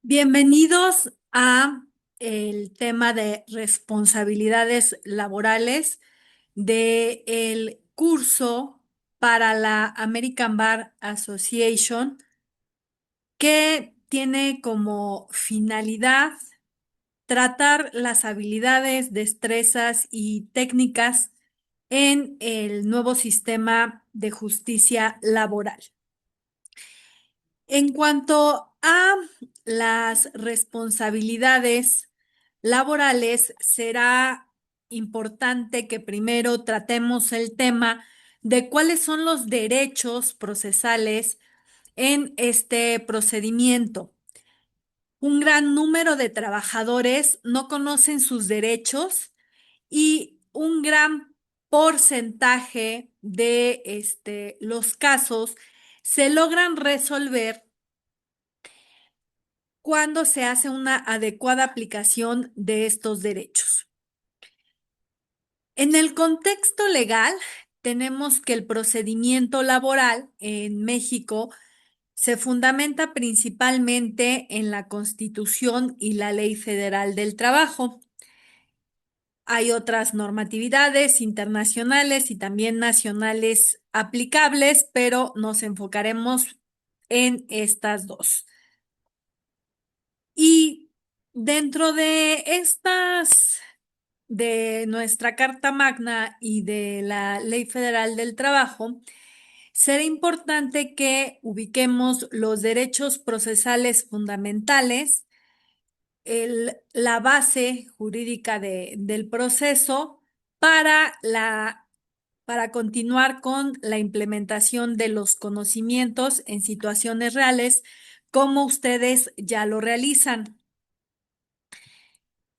Bienvenidos a el tema de responsabilidades laborales del curso para la American Bar Association, que tiene como finalidad tratar las habilidades, destrezas y técnicas en el nuevo sistema de justicia laboral. En cuanto a las responsabilidades laborales, será importante que primero tratemos el tema de cuáles son los derechos procesales en este procedimiento. Un gran número de trabajadores no conocen sus derechos y un gran porcentaje de los casos se logran resolver cuando se hace una adecuada aplicación de estos derechos. En el contexto legal, tenemos que el procedimiento laboral en México se fundamenta principalmente en la Constitución y la Ley Federal del Trabajo. Hay otras normatividades internacionales y también nacionales aplicables, pero nos enfocaremos en estas dos. Y dentro de de nuestra Carta Magna y de la Ley Federal del Trabajo, será importante que ubiquemos los derechos procesales fundamentales, la base jurídica del proceso para continuar con la implementación de los conocimientos en situaciones reales, como ustedes ya lo realizan.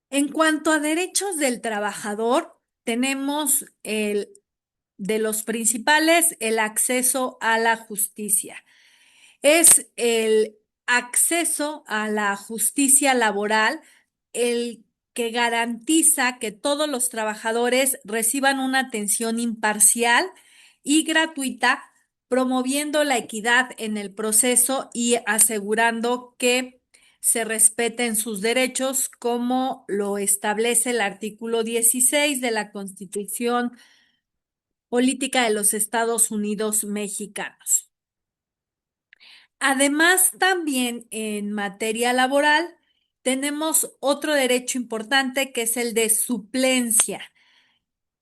En cuanto a derechos del trabajador, tenemos de los principales, el acceso a la justicia. Es el acceso a la justicia laboral el que garantiza que todos los trabajadores reciban una atención imparcial y gratuita, promoviendo la equidad en el proceso y asegurando que se respeten sus derechos, como lo establece el artículo 16 de la Constitución Política de los Estados Unidos Mexicanos. Además, también en materia laboral, tenemos otro derecho importante, que es el de suplencia.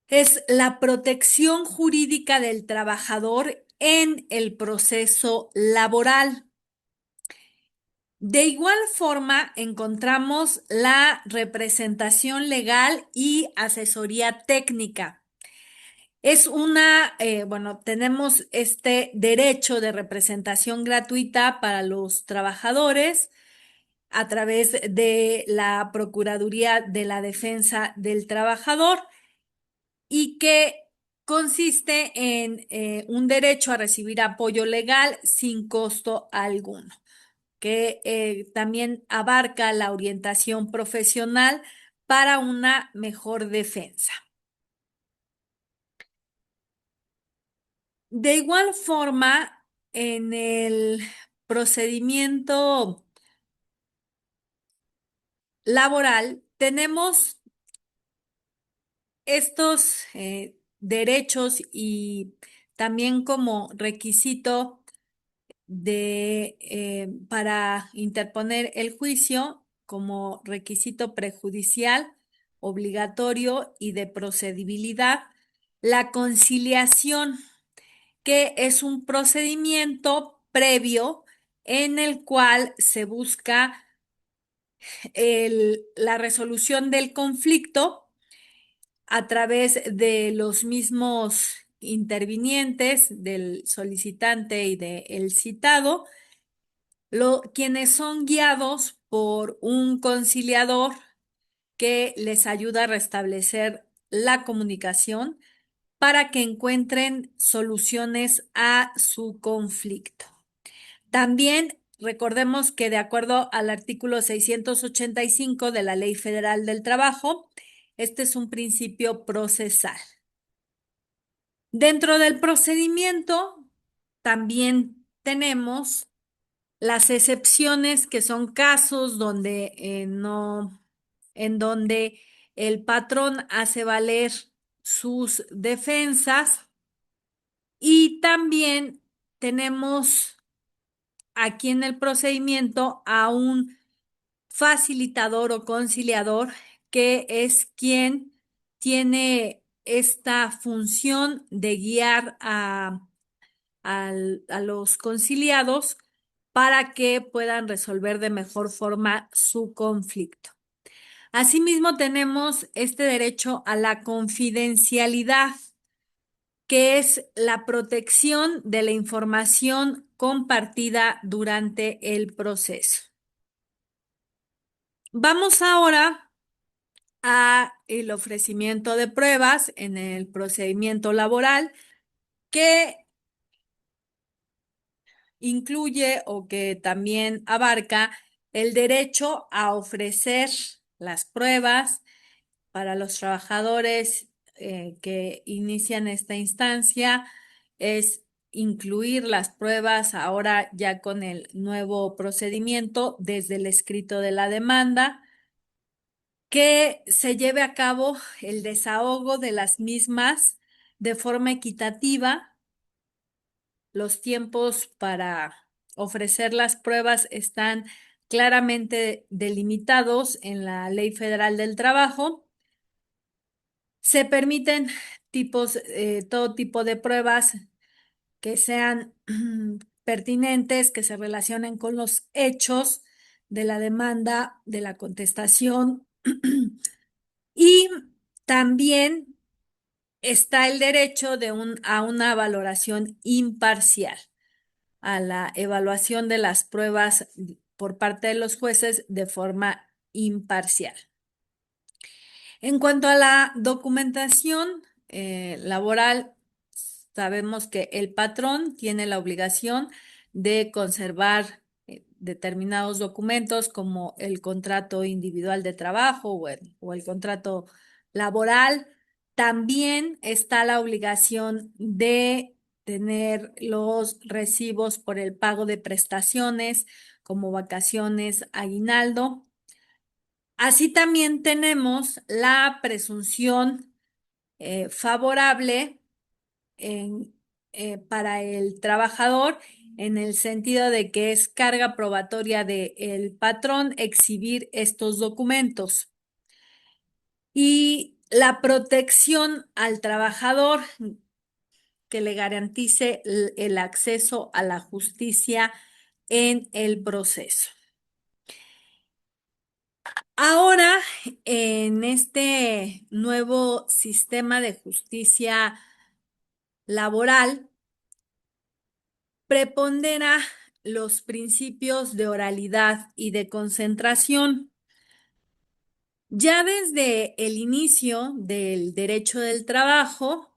Es la protección jurídica del trabajador en el proceso laboral. De igual forma, encontramos la representación legal y asesoría técnica. Tenemos este derecho de representación gratuita para los trabajadores a través de la Procuraduría de la Defensa del Trabajador, y que consiste en un derecho a recibir apoyo legal sin costo alguno, que también abarca la orientación profesional para una mejor defensa. De igual forma, en el procedimiento laboral tenemos estos derechos, y también como requisito para interponer el juicio, como requisito prejudicial, obligatorio y de procedibilidad, la conciliación, que es un procedimiento previo en el cual se busca la resolución del conflicto a través de los mismos intervinientes, del solicitante y del citado, quienes son guiados por un conciliador que les ayuda a restablecer la comunicación para que encuentren soluciones a su conflicto. También recordemos que, de acuerdo al artículo 685 de la Ley Federal del Trabajo, este es un principio procesal. Dentro del procedimiento también tenemos las excepciones, que son casos donde no, en donde el patrón hace valer sus defensas, y también tenemos aquí en el procedimiento a un facilitador o conciliador, que es quien tiene esta función de guiar a los conciliados para que puedan resolver de mejor forma su conflicto. Asimismo, tenemos este derecho a la confidencialidad, que es la protección de la información compartida durante el proceso. Vamos ahora a el ofrecimiento de pruebas en el procedimiento laboral, que incluye o que también abarca el derecho a ofrecer las pruebas para los trabajadores que inician esta instancia. Es incluir las pruebas ahora ya con el nuevo procedimiento desde el escrito de la demanda, que se lleve a cabo el desahogo de las mismas de forma equitativa. Los tiempos para ofrecer las pruebas están claramente delimitados en la Ley Federal del Trabajo. Se permiten todo tipo de pruebas que sean pertinentes, que se relacionen con los hechos de la demanda, de la contestación. Y también está el derecho a una valoración imparcial, a la evaluación de las pruebas por parte de los jueces de forma imparcial. En cuanto a la documentación laboral, sabemos que el patrón tiene la obligación de conservar determinados documentos, como el contrato individual de trabajo o el contrato laboral. También está la obligación de tener los recibos por el pago de prestaciones, como vacaciones, aguinaldo. Así también tenemos la presunción favorable para el trabajador, en el sentido de que es carga probatoria del patrón exhibir estos documentos. Y la protección al trabajador, que le garantice el acceso a la justicia en el proceso. Ahora, en este nuevo sistema de justicia laboral, prepondera los principios de oralidad y de concentración. Ya desde el inicio del derecho del trabajo,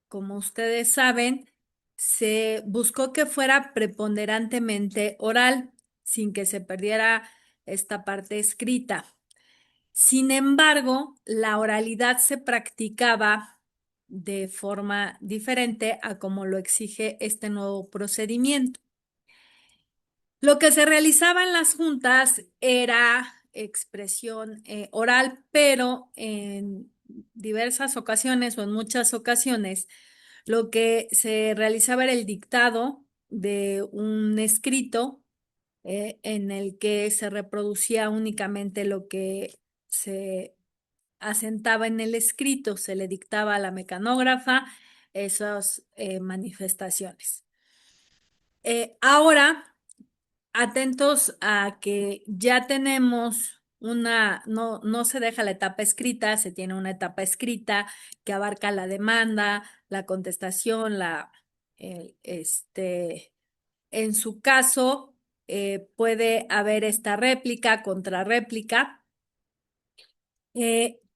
como ustedes saben, se buscó que fuera preponderantemente oral, sin que se perdiera esta parte escrita. Sin embargo, la oralidad se practicaba de forma diferente a como lo exige este nuevo procedimiento. Lo que se realizaba en las juntas era expresión oral, pero en diversas ocasiones o en muchas ocasiones lo que se realizaba era el dictado de un escrito en el que se reproducía únicamente lo que se asentaba en el escrito, se le dictaba a la mecanógrafa esas manifestaciones. Ahora, atentos a que ya tenemos no se deja la etapa escrita, se tiene una etapa escrita que abarca la demanda, la contestación, en su caso, puede haber esta réplica, contrarréplica.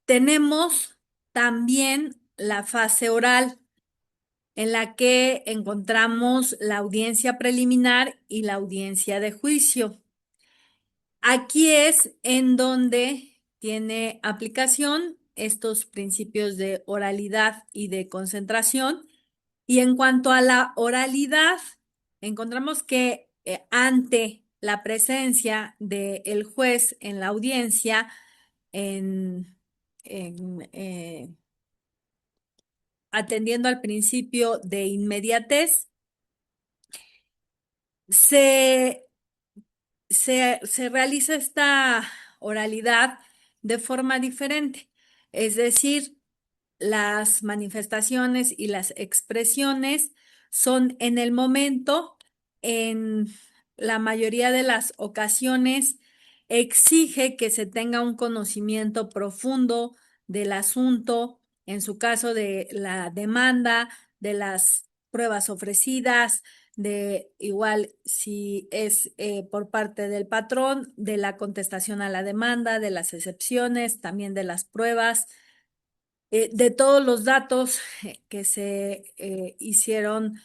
Tenemos también la fase oral, en la que encontramos la audiencia preliminar y la audiencia de juicio. Aquí es en donde tiene aplicación estos principios de oralidad y de concentración. Y en cuanto a la oralidad, encontramos que ante la presencia del juez en la audiencia, en, en, atendiendo al principio de inmediatez, se, se realiza esta oralidad de forma diferente. Es decir, las manifestaciones y las expresiones son en el momento, en la mayoría de las ocasiones, exige que se tenga un conocimiento profundo del asunto, en su caso de la demanda, de las pruebas ofrecidas, de igual si es por parte del patrón, de la contestación a la demanda, de las excepciones, también de las pruebas, de todos los datos que se hicieron,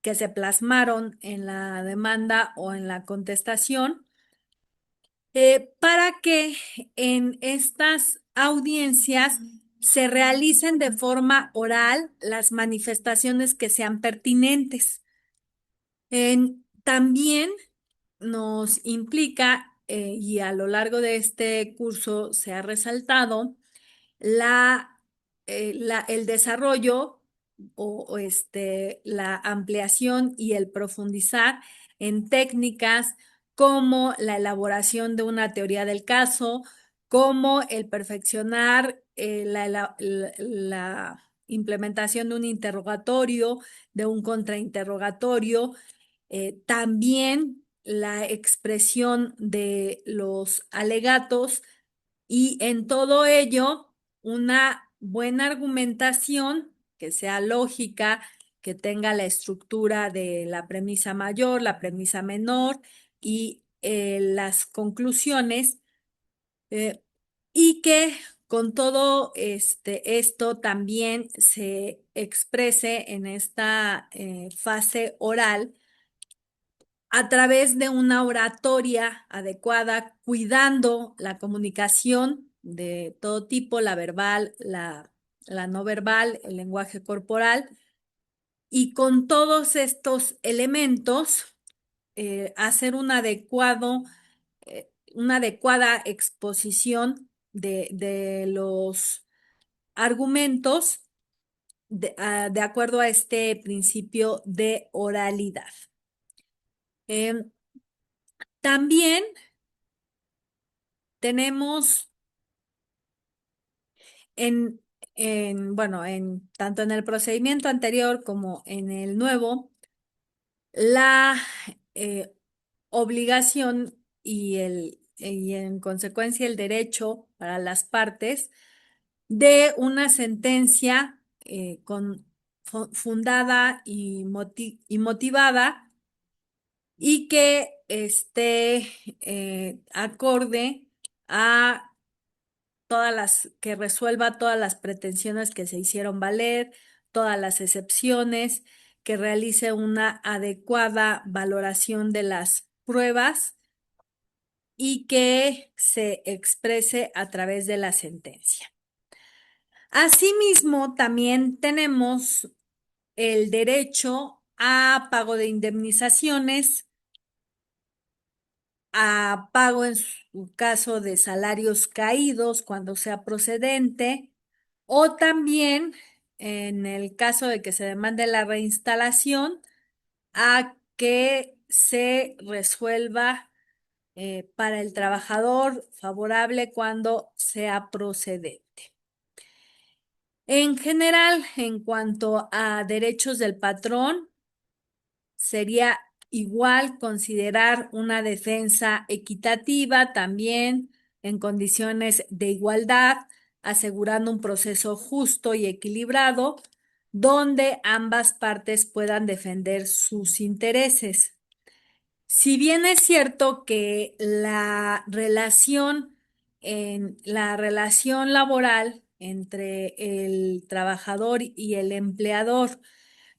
que se plasmaron en la demanda o en la contestación, para que en estas audiencias se realicen de forma oral las manifestaciones que sean pertinentes. También nos implica, y a lo largo de este curso se ha resaltado, el desarrollo la ampliación y el profundizar en técnicas como la elaboración de una teoría del caso, como el perfeccionar la implementación de un interrogatorio, de un contrainterrogatorio, también la expresión de los alegatos y en todo ello una buena argumentación que sea lógica, que tenga la estructura de la premisa mayor, la premisa menor y las conclusiones, eh, y que con todo esto también se exprese en esta fase oral a través de una oratoria adecuada, cuidando la comunicación de todo tipo, la verbal, la no verbal, el lenguaje corporal, y con todos estos elementos, hacer una adecuada exposición de los argumentos de acuerdo a este principio de oralidad. Em, También tenemos en, bueno, tanto en el procedimiento anterior como en el nuevo, la eh, obligación y en consecuencia el derecho para las partes de una sentencia fundada y motivada y que esté acorde a que resuelva todas las pretensiones que se hicieron valer, todas las excepciones, que realice una adecuada valoración de las pruebas y que se exprese a través de la sentencia. Asimismo, también tenemos el derecho a pago de indemnizaciones, a pago en su caso de salarios caídos cuando sea procedente, o también en el caso de que se demande la reinstalación, a que se resuelva para el trabajador favorable cuando sea procedente. En general, en cuanto a derechos del patrón, sería igual considerar una defensa equitativa también en condiciones de igualdad, asegurando un proceso justo y equilibrado donde ambas partes puedan defender sus intereses. Si bien es cierto que la relación laboral entre el trabajador y el empleador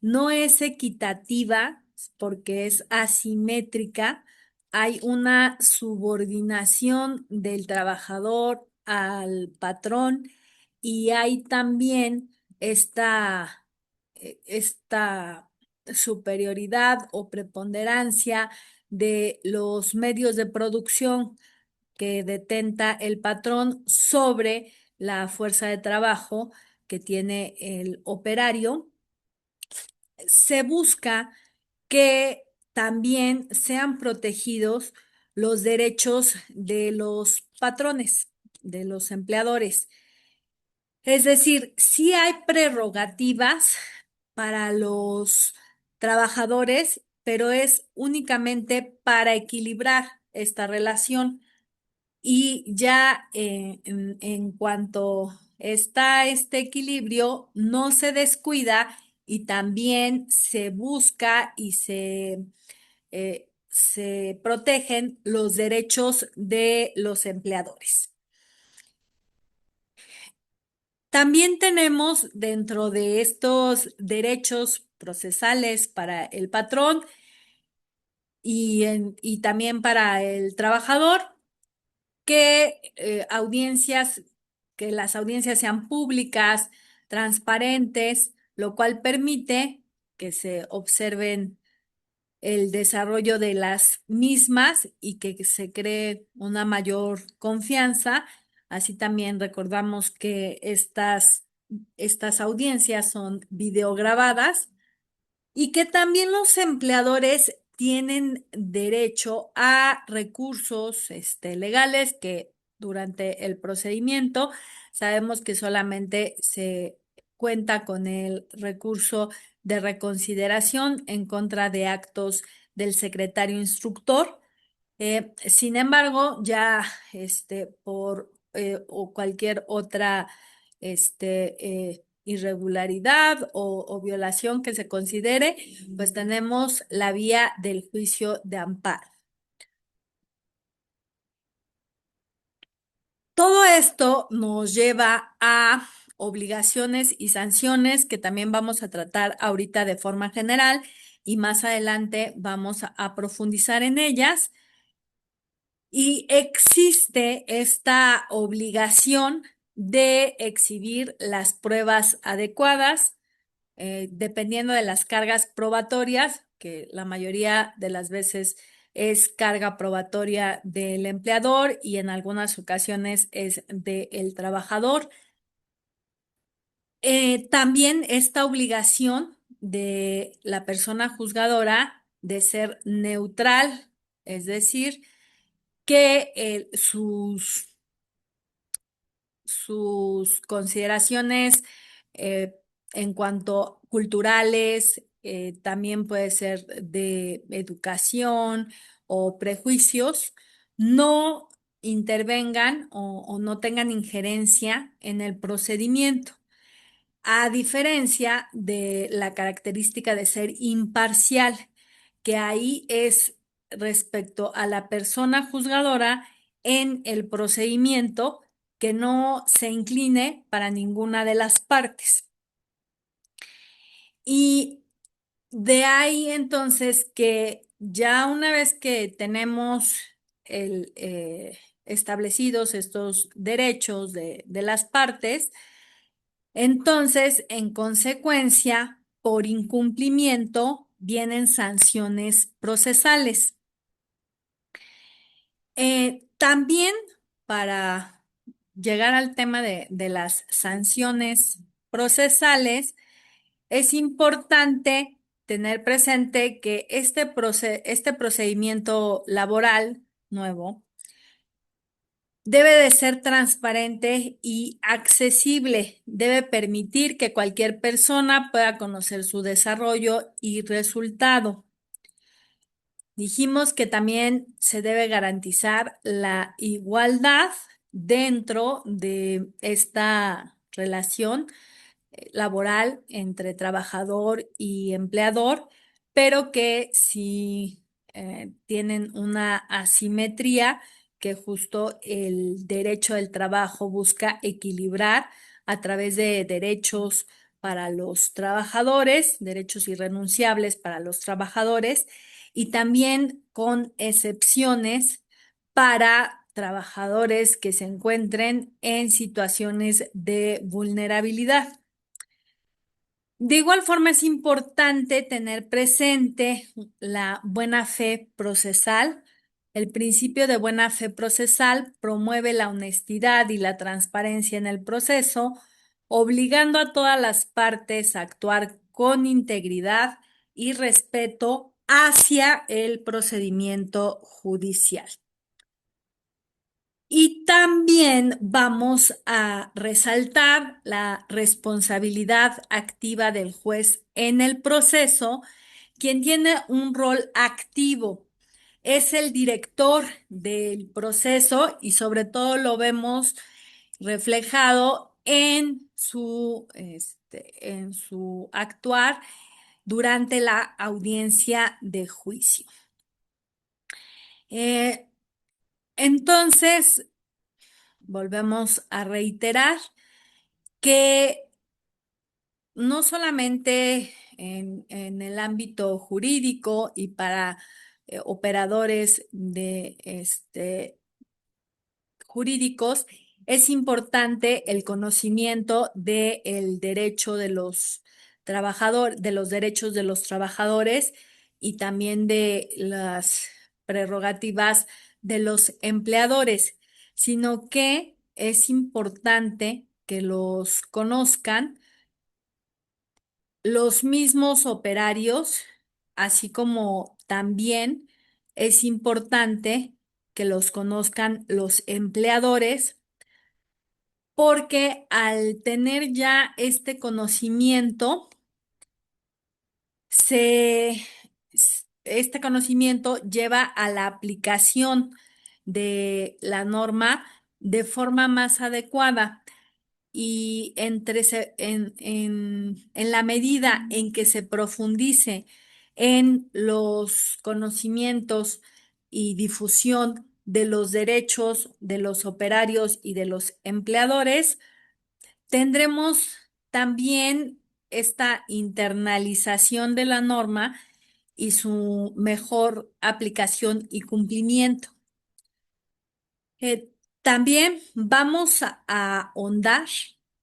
no es equitativa porque es asimétrica, hay una subordinación del trabajador al patrón y hay también esta superioridad o preponderancia de los medios de producción que detenta el patrón sobre la fuerza de trabajo que tiene el operario. Se busca que también sean protegidos los derechos de los patrones, de los empleadores. Es decir, sí hay prerrogativas para los trabajadores, pero es únicamente para equilibrar esta relación. Y ya en cuanto está este equilibrio, no se descuida y también se busca y se protegen los derechos de los empleadores. También tenemos dentro de estos derechos procesales para el patrón y también para el trabajador, que las audiencias sean públicas, transparentes, lo cual permite que se observen el desarrollo de las mismas y que se cree una mayor confianza. Así también recordamos que estas audiencias son videograbadas y que también los empleadores tienen derecho a recursos legales que durante el procedimiento sabemos que solamente se cuenta con el recurso de reconsideración en contra de actos del secretario instructor. Sin embargo, ya por o cualquier otra irregularidad o violación que se considere, pues tenemos la vía del juicio de amparo. Todo esto nos lleva a obligaciones y sanciones que también vamos a tratar ahorita de forma general y más adelante vamos a profundizar en ellas. Y existe esta obligación de exhibir las pruebas adecuadas, dependiendo de las cargas probatorias, que la mayoría de las veces es carga probatoria del empleador y en algunas ocasiones es del trabajador. También esta obligación de la persona juzgadora de ser neutral, es decir, que sus consideraciones eh, en cuanto culturales, también puede ser de educación o prejuicios, no intervengan o no tengan injerencia en el procedimiento, a diferencia de la característica de ser imparcial, que ahí es respecto a la persona juzgadora en el procedimiento, que no se incline para ninguna de las partes. Y de ahí entonces que ya una vez que tenemos establecidos estos derechos de las partes, entonces, en consecuencia, por incumplimiento vienen sanciones procesales. También para llegar al tema de las sanciones procesales, es importante tener presente que este procedimiento laboral nuevo debe de ser transparente y accesible. Debe permitir que cualquier persona pueda conocer su desarrollo y resultado. Dijimos que también se debe garantizar la igualdad dentro de esta relación laboral entre trabajador y empleador, pero que si tienen una asimetría que justo el derecho del trabajo busca equilibrar a través de derechos para los trabajadores, derechos irrenunciables para los trabajadores y también con excepciones para trabajadores que se encuentren en situaciones de vulnerabilidad. De igual forma, es importante tener presente la buena fe procesal. El principio de buena fe procesal promueve la honestidad y la transparencia en el proceso, obligando a todas las partes a actuar con integridad y respeto hacia el procedimiento judicial. Y también vamos a resaltar la responsabilidad activa del juez en el proceso, quien tiene un rol activo. Es el director del proceso y sobre todo lo vemos reflejado en su actuar durante la audiencia de juicio. Eh, entonces, volvemos a reiterar que no solamente en el ámbito jurídico y para operadores de jurídicos, es importante el conocimiento del derecho de los trabajadores, de los derechos de los trabajadores y también de las prerrogativas de los empleadores, sino que es importante que los conozcan los mismos operarios, así como también es importante que los conozcan los empleadores, porque al tener ya este conocimiento, se, este conocimiento lleva a la aplicación de la norma de forma más adecuada. Y en la medida en que se profundice en los conocimientos y difusión de los derechos de los operarios y de los empleadores, tendremos también esta internalización de la norma y su mejor aplicación y cumplimiento. También vamos a ahondar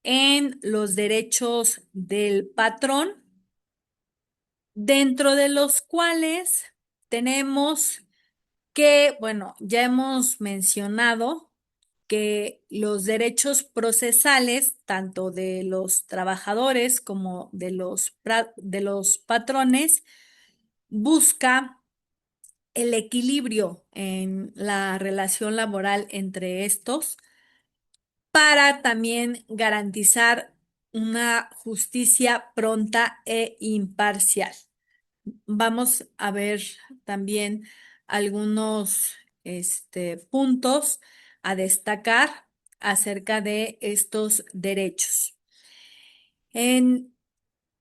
en los derechos del patrón, dentro de los cuales tenemos que, bueno, ya hemos mencionado que los derechos procesales, tanto de los trabajadores como de los patrones, busca el equilibrio en la relación laboral entre estos para también garantizar una justicia pronta e imparcial. Vamos a ver también algunos puntos a destacar acerca de estos derechos. En,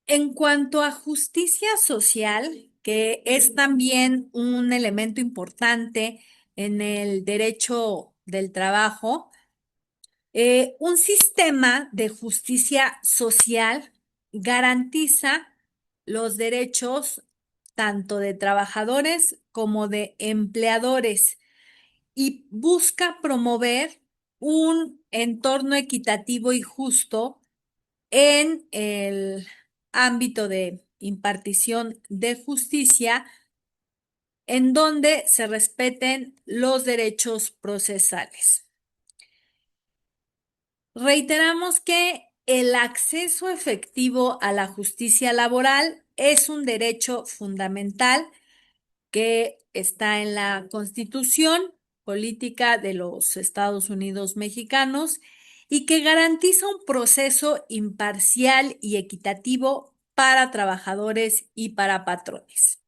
en cuanto a justicia social, que es también un elemento importante en el derecho del trabajo, un sistema de justicia social garantiza los derechos tanto de trabajadores como de empleadores y busca promover un entorno equitativo y justo en el ámbito de impartición de justicia, en donde se respeten los derechos procesales. Reiteramos que el acceso efectivo a la justicia laboral es un derecho fundamental que está en la Constitución Política de los Estados Unidos Mexicanos y que garantiza un proceso imparcial y equitativo para trabajadores y para patrones.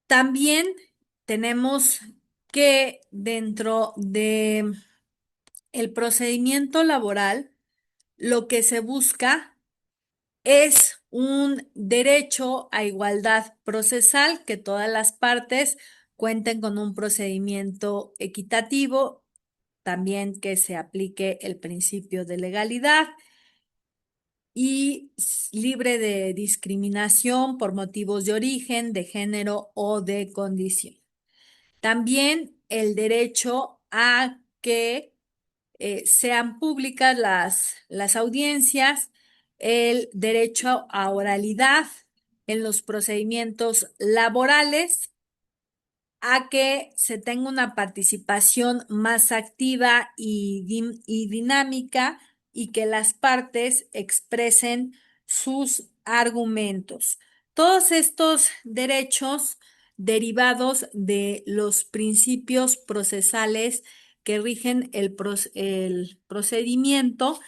También tenemos que dentro de el procedimiento laboral, lo que se busca es un derecho a igualdad procesal, que todas las partes cuenten con un procedimiento equitativo, también que se aplique el principio de legalidad y libre de discriminación por motivos de origen, de género o de condición. También el derecho a que sean públicas las audiencias, el derecho a oralidad en los procedimientos laborales, a que se tenga una participación más activa y dinámica y que las partes expresen sus argumentos. Todos estos derechos derivados de los principios procesales que rigen el procedimiento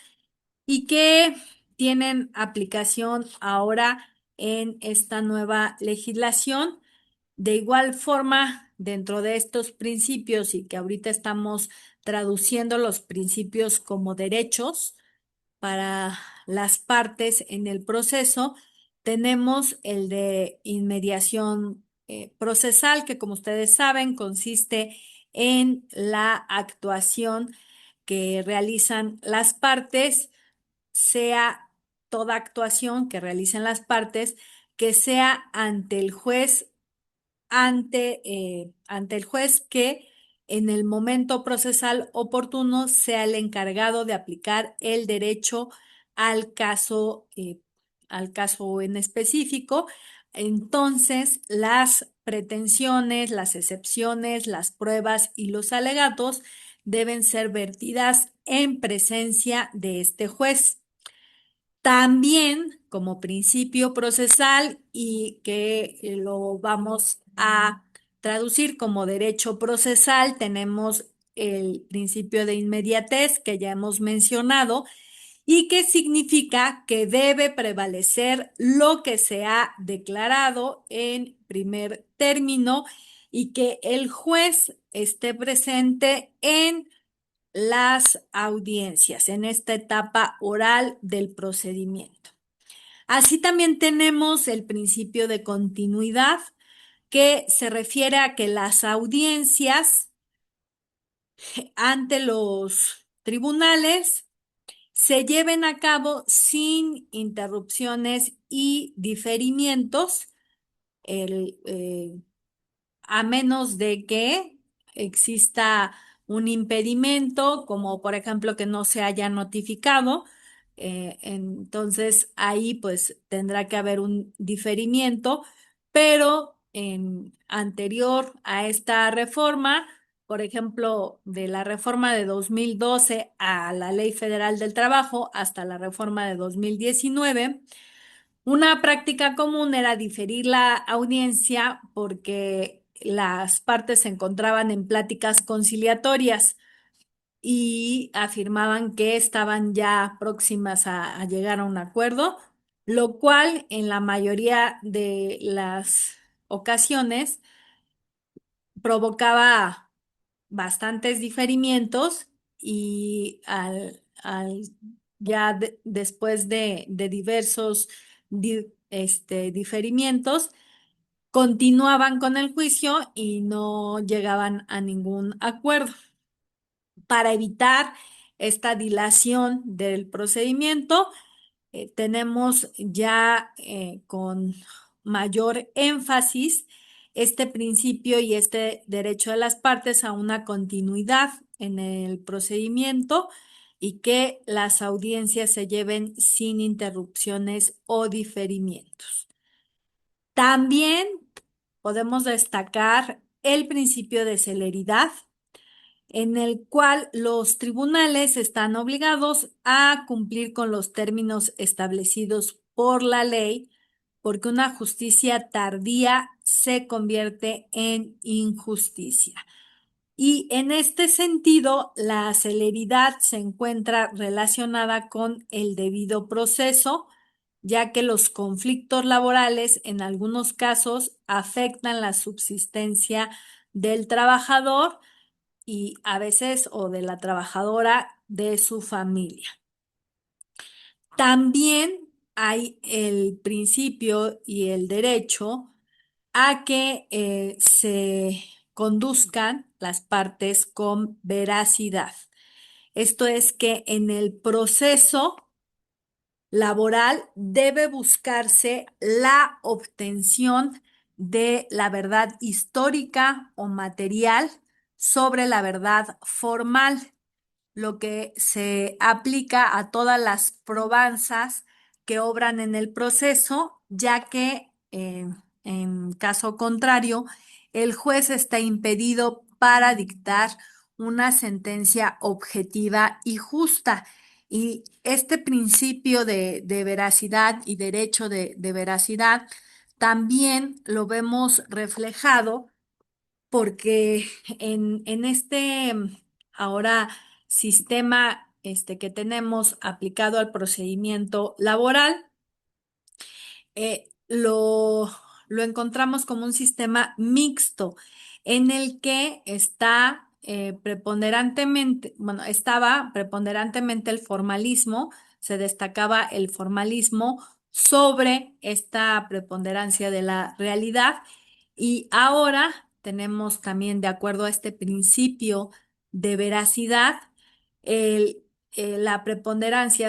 y que tienen aplicación ahora en esta nueva legislación. De igual forma, dentro de estos principios y que ahorita estamos traduciendo los principios como derechos para las partes en el proceso, tenemos el de inmediación procesal, que como ustedes saben consiste en la actuación que realizan las partes, sea toda actuación que realicen las partes, que sea ante el juez, ante el juez que en el momento procesal oportuno sea el encargado de aplicar el derecho al al caso en específico. Entonces, las pretensiones, las excepciones, las pruebas y los alegatos deben ser vertidas en presencia de este juez. También como principio procesal y que lo vamos a traducir como derecho procesal, tenemos el principio de inmediatez que ya hemos mencionado y que significa que debe prevalecer lo que se ha declarado en primer término y que el juez esté presente en las audiencias, en esta etapa oral del procedimiento. Así también tenemos el principio de continuidad, que se refiere a que las audiencias ante los tribunales se lleven a cabo sin interrupciones y diferimientos, el, a menos de que exista un impedimento, como por ejemplo que no se haya notificado. Entonces ahí pues tendrá que haber un diferimiento, pero anterior a esta reforma, por ejemplo, de la reforma de 2012 a la Ley Federal del Trabajo hasta la reforma de 2019, una práctica común era diferir la audiencia porque las partes se encontraban en pláticas conciliatorias y afirmaban que estaban ya próximas a llegar a un acuerdo, lo cual en la mayoría de las ocasiones provocaba bastantes diferimientos y ya después de diversos diferimientos, continuaban con el juicio y no llegaban a ningún acuerdo. Para evitar esta dilación del procedimiento, tenemos ya con mayor énfasis este principio y este derecho de las partes a una continuidad en el procedimiento y que las audiencias se lleven sin interrupciones o diferimientos. También podemos destacar el principio de celeridad, en el cual los tribunales están obligados a cumplir con los términos establecidos por la ley, porque una justicia tardía se convierte en injusticia. Y en este sentido, la celeridad se encuentra relacionada con el debido proceso, ya que los conflictos laborales en algunos casos afectan la subsistencia del trabajador y a veces o de la trabajadora de su familia. También hay el principio y el derecho a que se conduzcan las partes con veracidad. Esto es que en el proceso laboral debe buscarse la obtención de la verdad histórica o material sobre la verdad formal. lo que se aplica a todas las probanzas que obran en el proceso, ya que en caso contrario, el juez está impedido para dictar una sentencia objetiva y justa. Y este principio de veracidad y derecho de veracidad también lo vemos reflejado porque en este ahora sistema que tenemos aplicado al procedimiento laboral, lo encontramos como un sistema mixto en el que está preponderantemente, bueno, estaba preponderantemente el formalismo, se destacaba el formalismo sobre esta preponderancia de la realidad y ahora tenemos también, de acuerdo a este principio de veracidad, el la preponderancia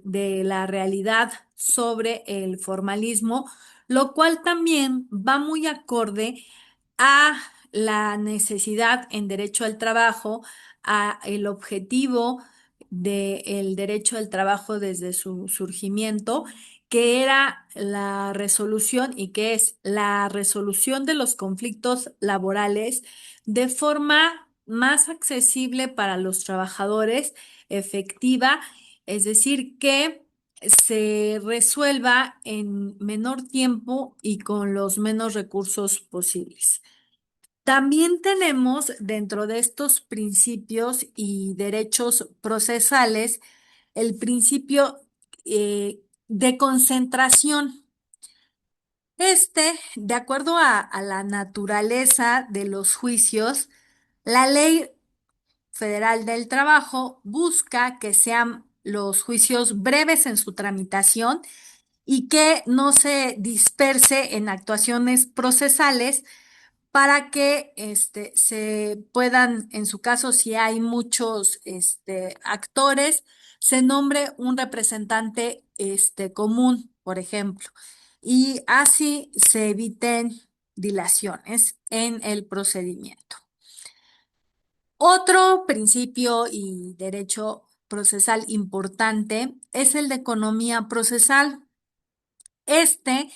de la realidad sobre el formalismo, lo cual también va muy acorde a la necesidad en derecho al trabajo, a el objetivo del derecho al trabajo desde su surgimiento, que era la resolución y que es la resolución de los conflictos laborales de forma más accesible para los trabajadores, efectiva, es decir, que se resuelva en menor tiempo y con los menos recursos posibles. También tenemos dentro de estos principios y derechos procesales el principio de concentración. De acuerdo a la naturaleza de los juicios, la ley Federal del Trabajo busca que sean los juicios breves en su tramitación y que no se disperse en actuaciones procesales para que se puedan, en su caso, si hay muchos actores, se nombre un representante común, por ejemplo, y así se eviten dilaciones en el procedimiento. Otro principio y derecho procesal importante es el de economía procesal. Este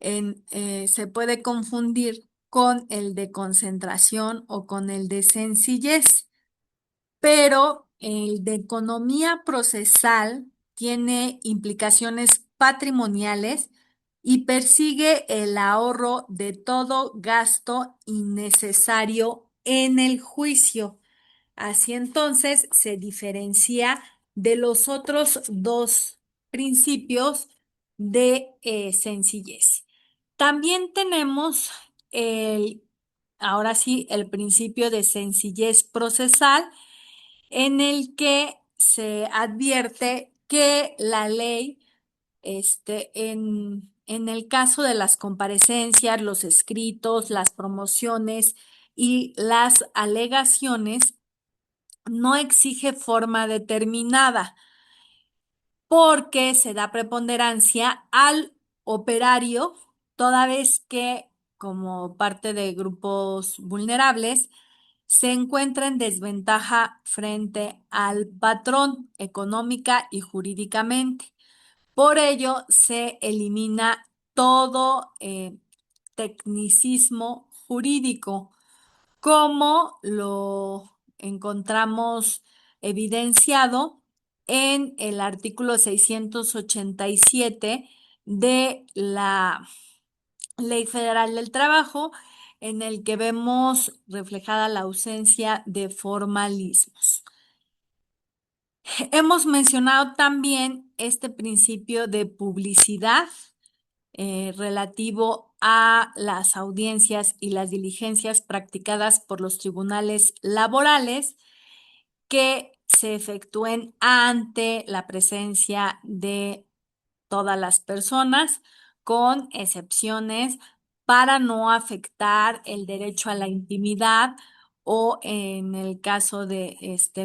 se puede confundir con el de concentración o con el de sencillez, pero el de economía procesal tiene implicaciones patrimoniales y persigue el ahorro de todo gasto innecesario en el juicio. Así entonces se diferencia de los otros dos principios de sencillez. También tenemos el, ahora sí, el principio de sencillez procesal, en el que se advierte que la ley, en el caso de las comparecencias, los escritos, las promociones y las alegaciones, no exige forma determinada porque se da preponderancia al operario, toda vez que como parte de grupos vulnerables se encuentra en desventaja frente al patrón económica y jurídicamente. Por ello, se elimina todo tecnicismo jurídico como lo encontramos evidenciado en el artículo 687 de la Ley Federal del Trabajo, en el que vemos reflejada la ausencia de formalismos. Hemos mencionado también este principio de publicidad relativo a las audiencias y las diligencias practicadas por los tribunales laborales que se efectúen ante la presencia de todas las personas, con excepciones para no afectar el derecho a la intimidad o en el caso de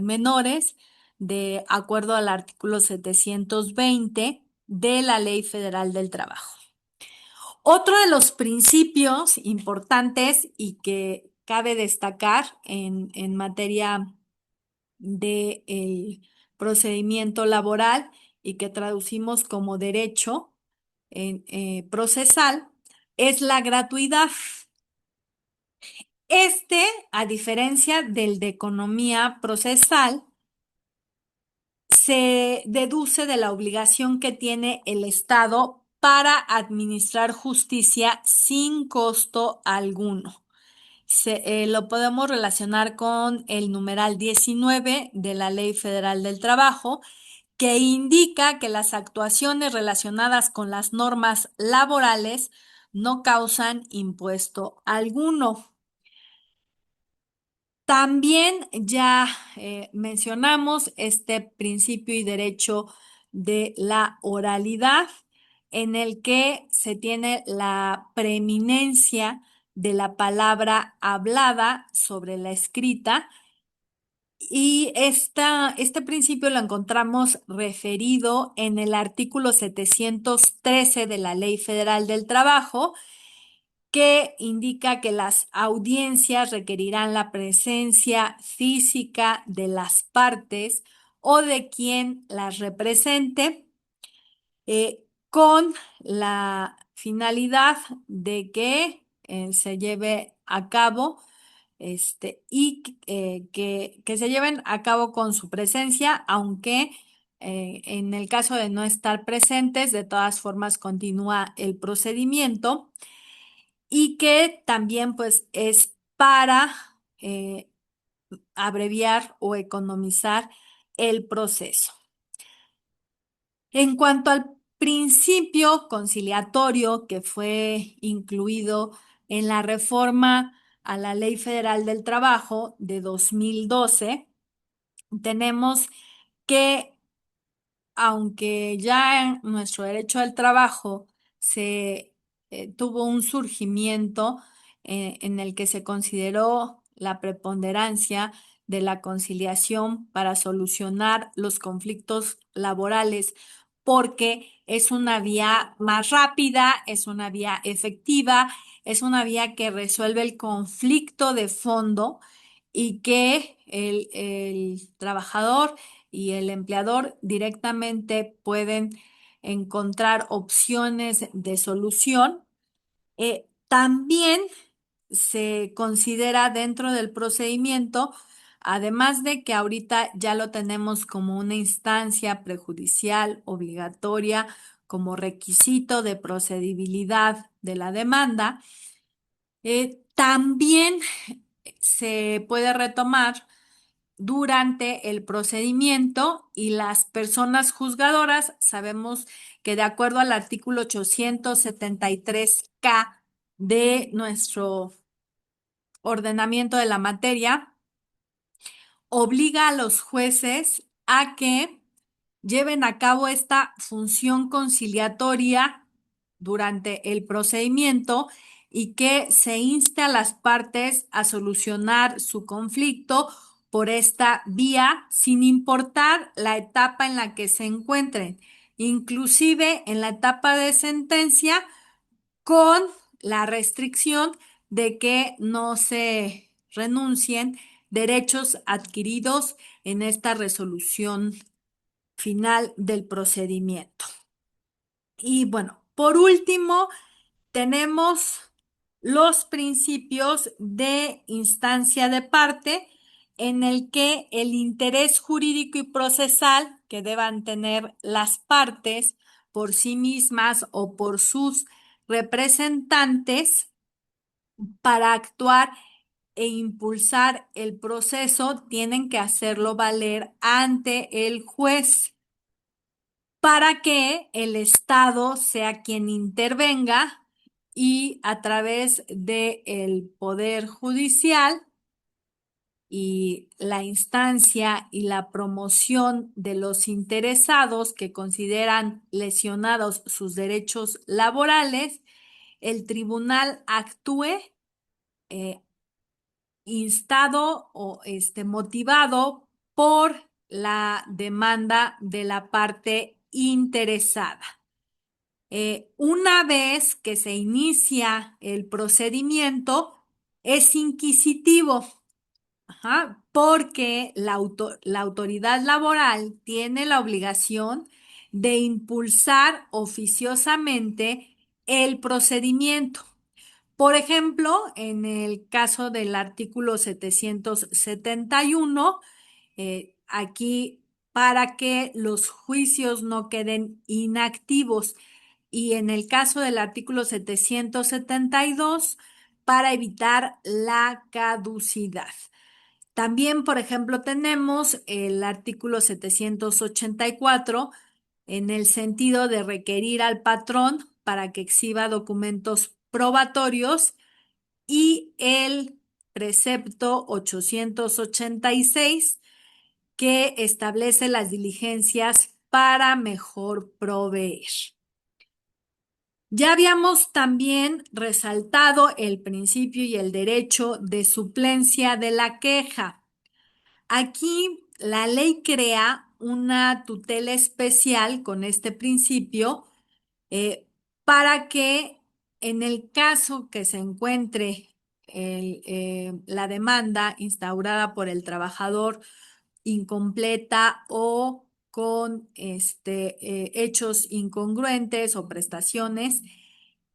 menores, de acuerdo al artículo 720 de la Ley Federal del Trabajo. Otro de los principios importantes y que cabe destacar en materia del procedimiento laboral y que traducimos como derecho procesal, es la gratuidad. A diferencia del de economía procesal, se deduce de la obligación que tiene el Estado para administrar justicia sin costo alguno. Lo podemos relacionar con el numeral 19 de la Ley Federal del Trabajo, que indica que las actuaciones relacionadas con las normas laborales no causan impuesto alguno. También ya mencionamos este principio y derecho de la oralidad, en el que se tiene la preeminencia de la palabra hablada sobre la escrita, y este principio lo encontramos referido en el artículo 713 de la Ley Federal del Trabajo, que indica que las audiencias requerirán la presencia física de las partes o de quien las represente, con la finalidad de que se lleve a cabo que se lleven a cabo con su presencia, aunque en el caso de no estar presentes, de todas formas continúa el procedimiento, y que también pues es para abreviar o economizar el proceso. En cuanto al principio conciliatorio que fue incluido en la reforma a la Ley Federal del Trabajo de 2012, tenemos que, aunque ya nuestro derecho al trabajo se tuvo un surgimiento en el que se consideró la preponderancia de la conciliación para solucionar los conflictos laborales, porque es una vía más rápida, es una vía efectiva, es una vía que resuelve el conflicto de fondo, y que el trabajador y el empleador directamente pueden encontrar opciones de solución. También se considera dentro del procedimiento, además de que ahorita ya lo tenemos como una instancia prejudicial obligatoria, como requisito de procedibilidad de la demanda, también se puede retomar durante el procedimiento, y las personas juzgadoras, sabemos que de acuerdo al artículo 873K de nuestro ordenamiento de la materia, obliga a los jueces a que lleven a cabo esta función conciliatoria durante el procedimiento, y que se inste a las partes a solucionar su conflicto por esta vía, sin importar la etapa en la que se encuentren, inclusive en la etapa de sentencia, con la restricción de que no se renuncien derechos adquiridos en esta resolución final del procedimiento. Y bueno, por último, tenemos los principios de instancia de parte, en el que el interés jurídico y procesal que deban tener las partes por sí mismas o por sus representantes para actuar e impulsar el proceso tienen que hacerlo valer ante el juez, para que el Estado sea quien intervenga y, a través del Poder Judicial y la instancia y la promoción de los interesados que consideran lesionados sus derechos laborales, el tribunal actúe eh, instado o motivado por la demanda de la parte interesada. Una vez que se inicia el procedimiento, es inquisitivo. Ajá, porque la autoridad laboral tiene la obligación de impulsar oficiosamente el procedimiento. Por ejemplo, en el caso del artículo 771, aquí para que los juicios no queden inactivos y en el caso del artículo 772, para evitar la caducidad. También, por ejemplo, tenemos el artículo 784 en el sentido de requerir al patrón para que exhiba documentos probatorios y el precepto 886 que establece las diligencias para mejor proveer. Ya habíamos también resaltado el principio y el derecho de suplencia de la queja. Aquí la ley crea una tutela especial con este principio eh, para que en el caso que se encuentre la demanda instaurada por el trabajador incompleta o con hechos incongruentes o prestaciones,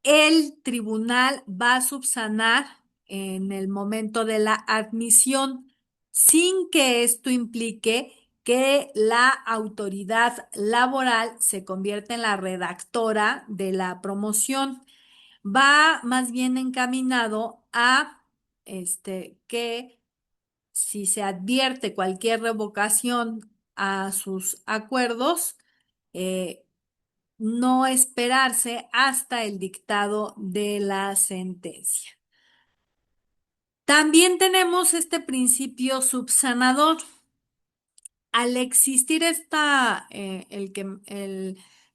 el tribunal va a subsanar en el momento de la admisión sin que esto implique que la autoridad laboral se convierta en la redactora de la promoción. Va más bien encaminado a que si se advierte cualquier revocación a sus acuerdos, eh, no esperarse hasta el dictado de la sentencia. También tenemos este principio subsanador. Al existir el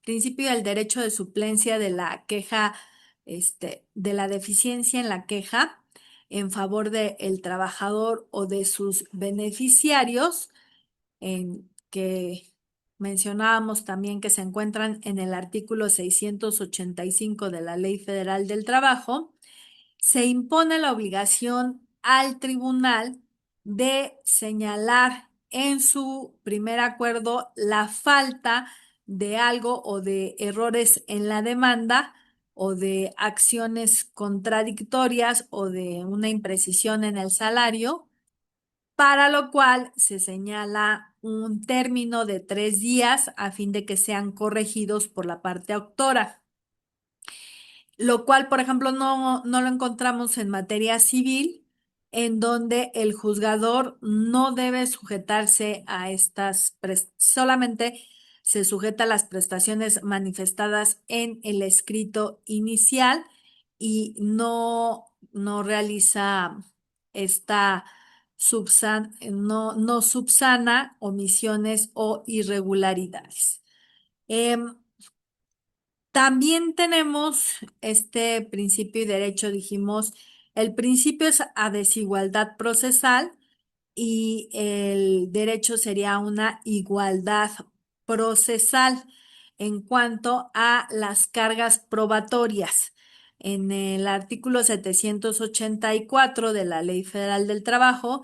principio del derecho de suplencia de la queja, de la deficiencia en la queja en favor del trabajador o de sus beneficiarios, en que mencionábamos también que se encuentran en el artículo 685 de la Ley Federal del Trabajo, se impone la obligación al tribunal de señalar en su primer acuerdo la falta de algo o de errores en la demanda o de acciones contradictorias o de una imprecisión en el salario, para lo cual se señala un término de 3 días a fin de que sean corregidos por la parte autora, lo cual, por ejemplo, no lo encontramos en materia civil, en donde el juzgador no debe sujetarse a solamente se sujeta a las prestaciones manifestadas en el escrito inicial y no realiza esta no subsana omisiones o irregularidades. Em, También tenemos este principio y derecho, dijimos, el principio es a desigualdad procesal y el derecho sería una igualdad procesal en cuanto a las cargas probatorias. En el artículo 784 de la Ley Federal del Trabajo,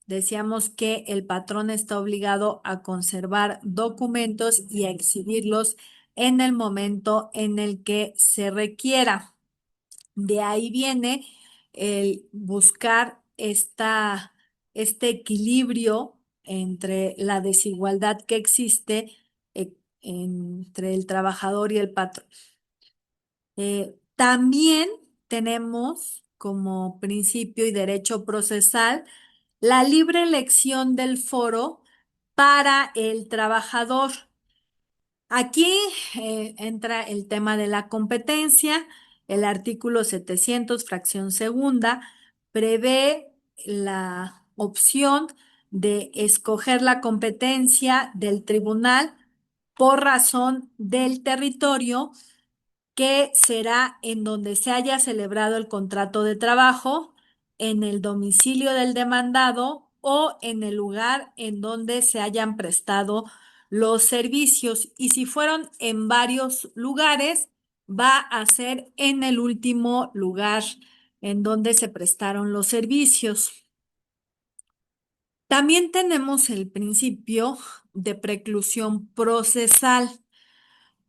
decíamos que el patrón está obligado a conservar documentos y a exhibirlos en el momento en el que se requiera. De ahí viene el buscar este equilibrio entre la desigualdad que existe entre el trabajador y el patrón. También tenemos como principio y derecho procesal la libre elección del foro para el trabajador. Aquí entra el tema de la competencia. El artículo 700, fracción segunda, prevé la opción de escoger la competencia del tribunal por razón del territorio, que será en donde se haya celebrado el contrato de trabajo, en el domicilio del demandado o en el lugar en donde se hayan prestado los servicios. Y si fueron en varios lugares, va a ser en el último lugar en donde se prestaron los servicios. También tenemos el principio de preclusión procesal.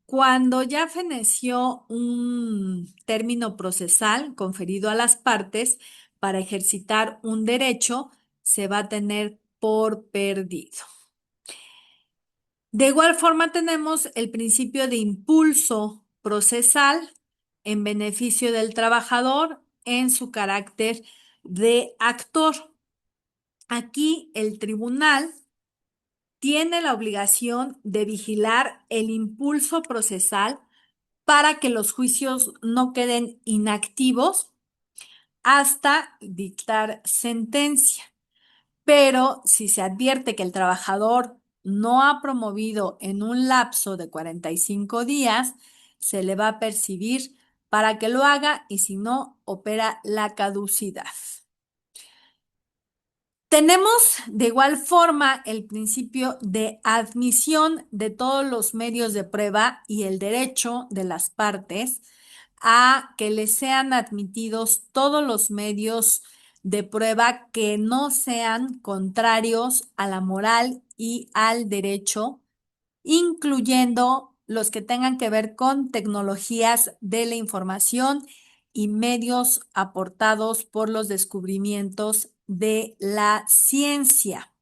Cuando ya feneció un término procesal conferido a las partes para ejercitar un derecho, se va a tener por perdido. De igual forma tenemos el principio de impulso procesal en beneficio del trabajador en su carácter de actor. Aquí el tribunal tiene la obligación de vigilar el impulso procesal para que los juicios no queden inactivos hasta dictar sentencia. Pero si se advierte que el trabajador no ha promovido en un lapso de 45 días, se le va a percibir para que lo haga y si no, opera la caducidad. Tenemos de igual forma el principio de admisión de todos los medios de prueba y el derecho de las partes a que les sean admitidos todos los medios de prueba que no sean contrarios a la moral y al derecho, incluyendo los que tengan que ver con tecnologías de la información y medios aportados por los descubrimientos de la ciencia.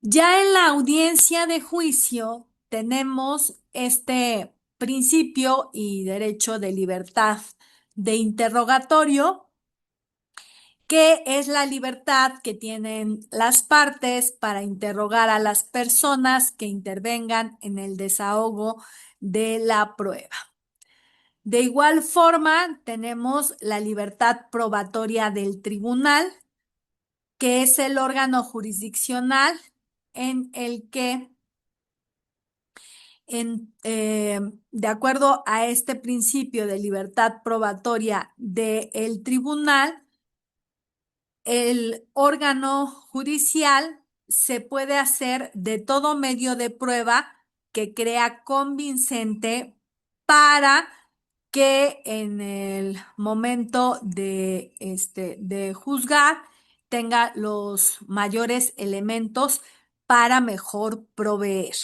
Ya en la audiencia de juicio tenemos este principio y derecho de libertad de interrogatorio, que es la libertad que tienen las partes para interrogar a las personas que intervengan en el desahogo de la prueba. De igual forma, tenemos la libertad probatoria del tribunal, que es el órgano jurisdiccional en el que, de acuerdo a este principio de libertad probatoria del tribunal, el órgano judicial se puede hacer de todo medio de prueba que crea convincente para que en el momento de juzgar tenga los mayores elementos para mejor proveer.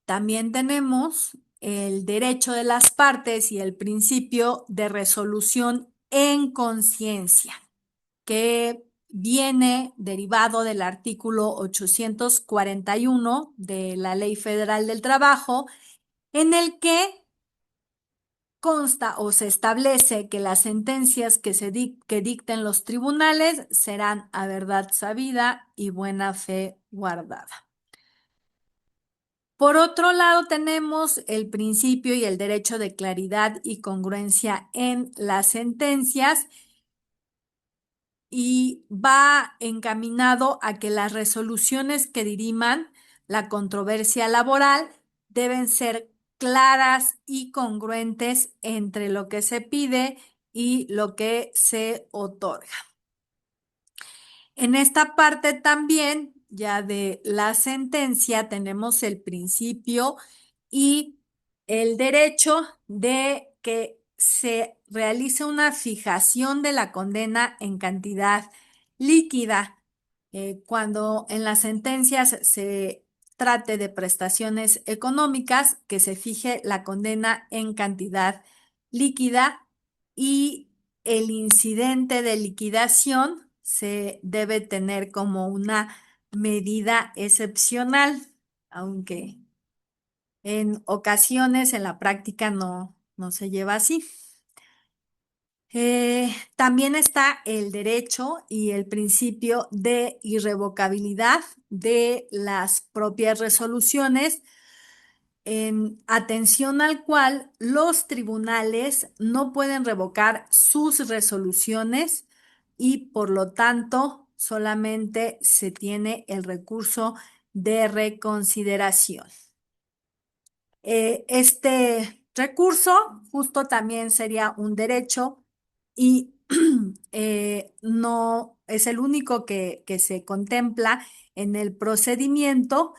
También tenemos el derecho de las partes y el principio de resolución en conciencia, que viene derivado del artículo 841 de la Ley Federal del Trabajo, en el que consta o se establece que las sentencias que dicten los tribunales serán a verdad sabida y buena fe guardada. Por otro lado, tenemos el principio y el derecho de claridad y congruencia en las sentencias, y va encaminado a que las resoluciones que diriman la controversia laboral deben ser claras y congruentes entre lo que se pide y lo que se otorga. En esta parte también, ya de la sentencia, tenemos el principio y el derecho de que se realice una fijación de la condena en cantidad líquida. Cuando en las sentencias se trate de prestaciones económicas, que se fije la condena en cantidad líquida, y el incidente de liquidación se debe tener como una medida excepcional, aunque en ocasiones en la práctica no se lleva así. También está el derecho y el principio de irrevocabilidad de las propias resoluciones, en atención al cual los tribunales no pueden revocar sus resoluciones y por lo tanto solamente se tiene el recurso de reconsideración. Este recurso justo también sería un derecho y no es el único que se contempla en el procedimiento,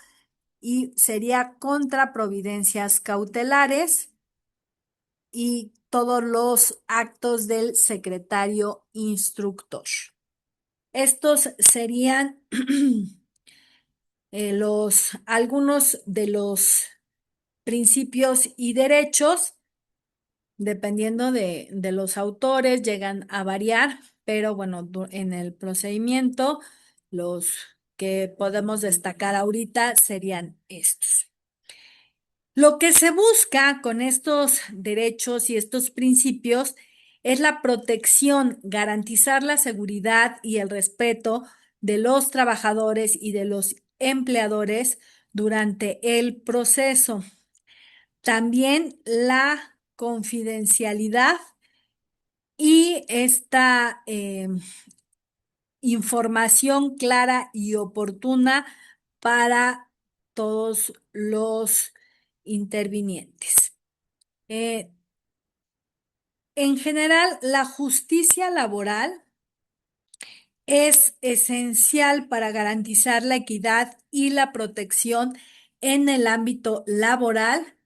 y sería contra providencias cautelares y todos los actos del secretario instructor. Estos serían algunos de los principios y derechos, dependiendo de los autores, llegan a variar, pero bueno, en el procedimiento, los que podemos destacar ahorita serían estos. Lo que se busca con estos derechos y estos principios es la protección, garantizar la seguridad y el respeto de los trabajadores y de los empleadores durante el proceso. También la confidencialidad y esta información clara y oportuna para todos los intervinientes. Eh, en general, la justicia laboral es esencial para garantizar la equidad y la protección en el ámbito laboral,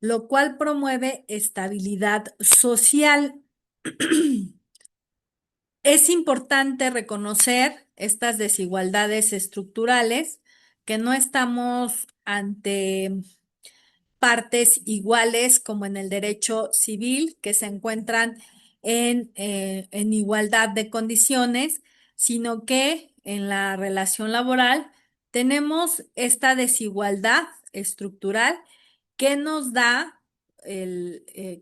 lo cual promueve estabilidad social. Es importante reconocer estas desigualdades estructurales, que no estamos ante partes iguales como en el derecho civil, que se encuentran en igualdad de condiciones, sino que en la relación laboral tenemos esta desigualdad estructural que nos da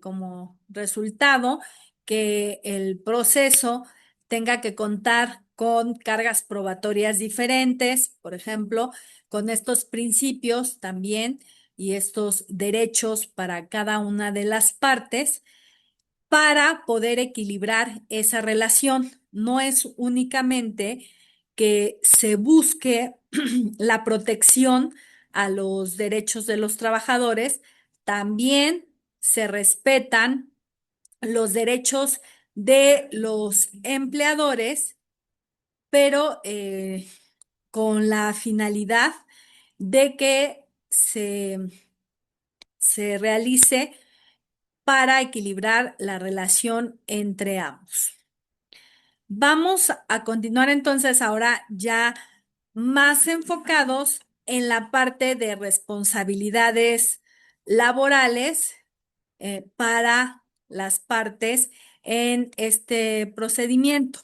como resultado que el proceso tenga que contar con cargas probatorias diferentes, por ejemplo, con estos principios también y estos derechos para cada una de las partes para poder equilibrar esa relación. No es únicamente que se busque la protección a los derechos de los trabajadores, también se respetan los derechos de los empleadores, pero con la finalidad de que se realice para equilibrar la relación entre ambos. Vamos a continuar entonces ahora ya más enfocados en la parte de responsabilidades laborales para las partes en este procedimiento.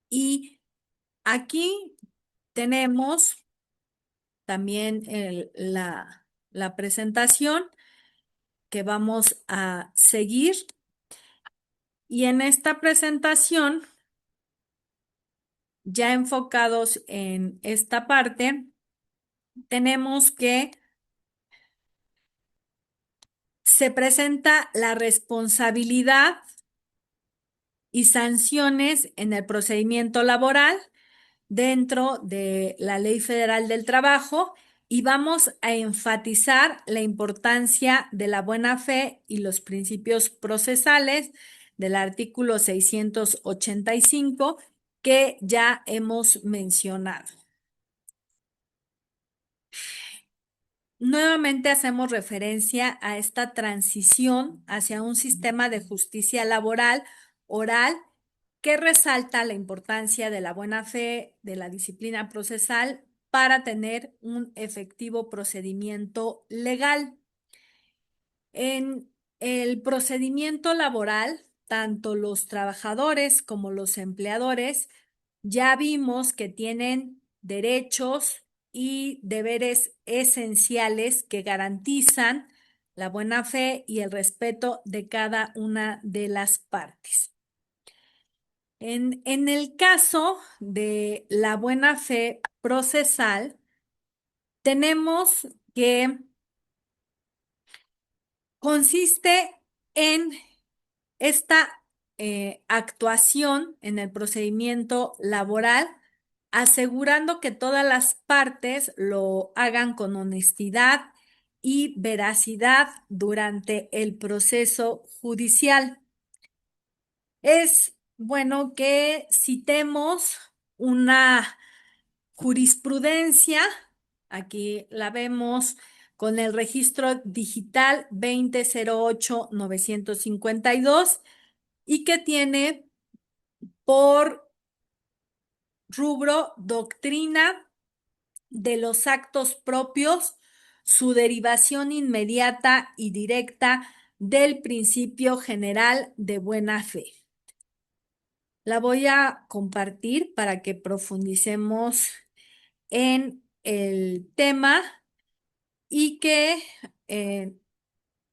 Y aquí tenemos también la presentación que vamos a seguir. Y en esta presentación, ya enfocados en esta parte, tenemos que se presenta la responsabilidad y sanciones en el procedimiento laboral dentro de la Ley Federal del Trabajo y vamos a enfatizar la importancia de la buena fe y los principios procesales del artículo 685 que ya hemos mencionado. Nuevamente hacemos referencia a esta transición hacia un sistema de justicia laboral oral que resalta la importancia de la buena fe, de la disciplina procesal para tener un efectivo procedimiento legal. En el procedimiento laboral, tanto los trabajadores como los empleadores ya vimos que tienen derechos y deberes esenciales que garantizan la buena fe y el respeto de cada una de las partes. En el caso de la buena fe procesal, tenemos que consiste en esta actuación en el procedimiento laboral, asegurando que todas las partes lo hagan con honestidad y veracidad durante el proceso judicial. Es bueno que citemos una jurisprudencia, aquí la vemos con el registro digital 2008-952 y que tiene por rubro doctrina de los actos propios, su derivación inmediata y directa del principio general de buena fe. La voy a compartir para que profundicemos en el tema y que eh,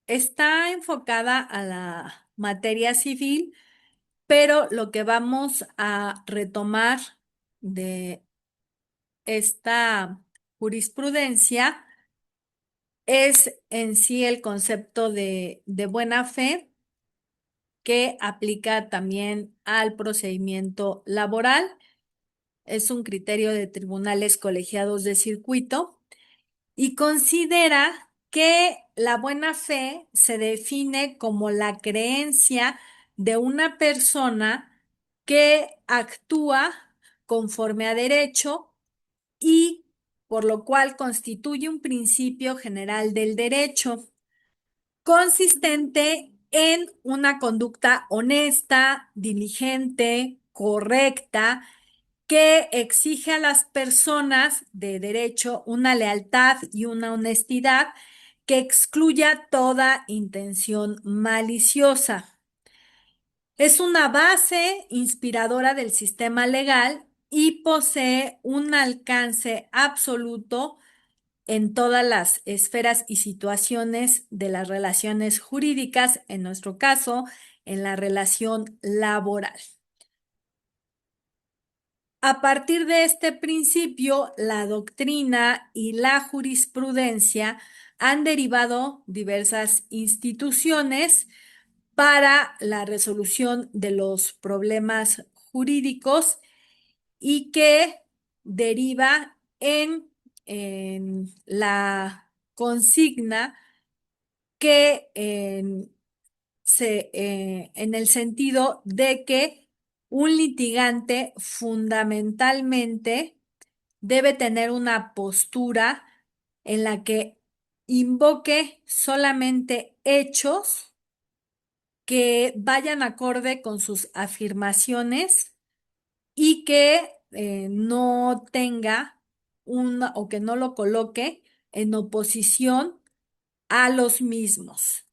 está enfocada a la materia civil, pero lo que vamos a retomar de esta jurisprudencia es en sí el concepto de buena fe que aplica también al procedimiento laboral. Es un criterio de tribunales colegiados de circuito y considera que la buena fe se define como la creencia de una persona que actúa conforme a derecho y por lo cual constituye un principio general del derecho, consistente en una conducta honesta, diligente, correcta, que exige a las personas de derecho una lealtad y una honestidad que excluya toda intención maliciosa. Es una base inspiradora del sistema legal y posee un alcance absoluto en todas las esferas y situaciones de las relaciones jurídicas, en nuestro caso, en la relación laboral. A partir de este principio, la doctrina y la jurisprudencia han derivado diversas instituciones para la resolución de los problemas jurídicos y que deriva en la consigna que en el sentido de que un litigante fundamentalmente debe tener una postura en la que invoque solamente hechos que vayan acorde con sus afirmaciones y que no tenga o que no lo coloque en oposición a los mismos.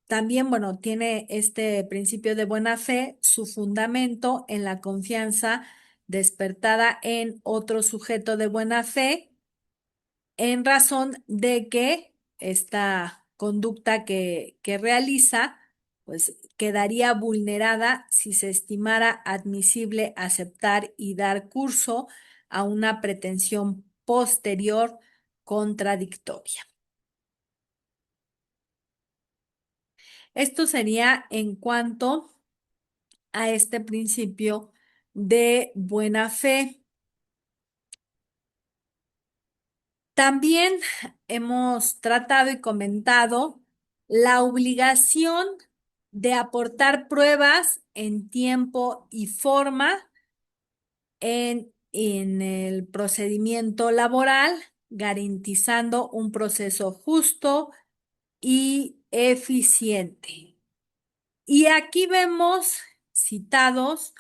También, bueno, tiene este principio de buena fe su fundamento en la confianza despertada en otro sujeto de buena fe en razón de que esta conducta que realiza, pues quedaría vulnerada si se estimara admisible aceptar y dar curso a una pretensión posterior contradictoria. Esto sería en cuanto a este principio de buena fe. También hemos tratado y comentado la obligación de aportar pruebas en tiempo y forma en el procedimiento laboral, garantizando un proceso justo y eficiente. Y aquí vemos citados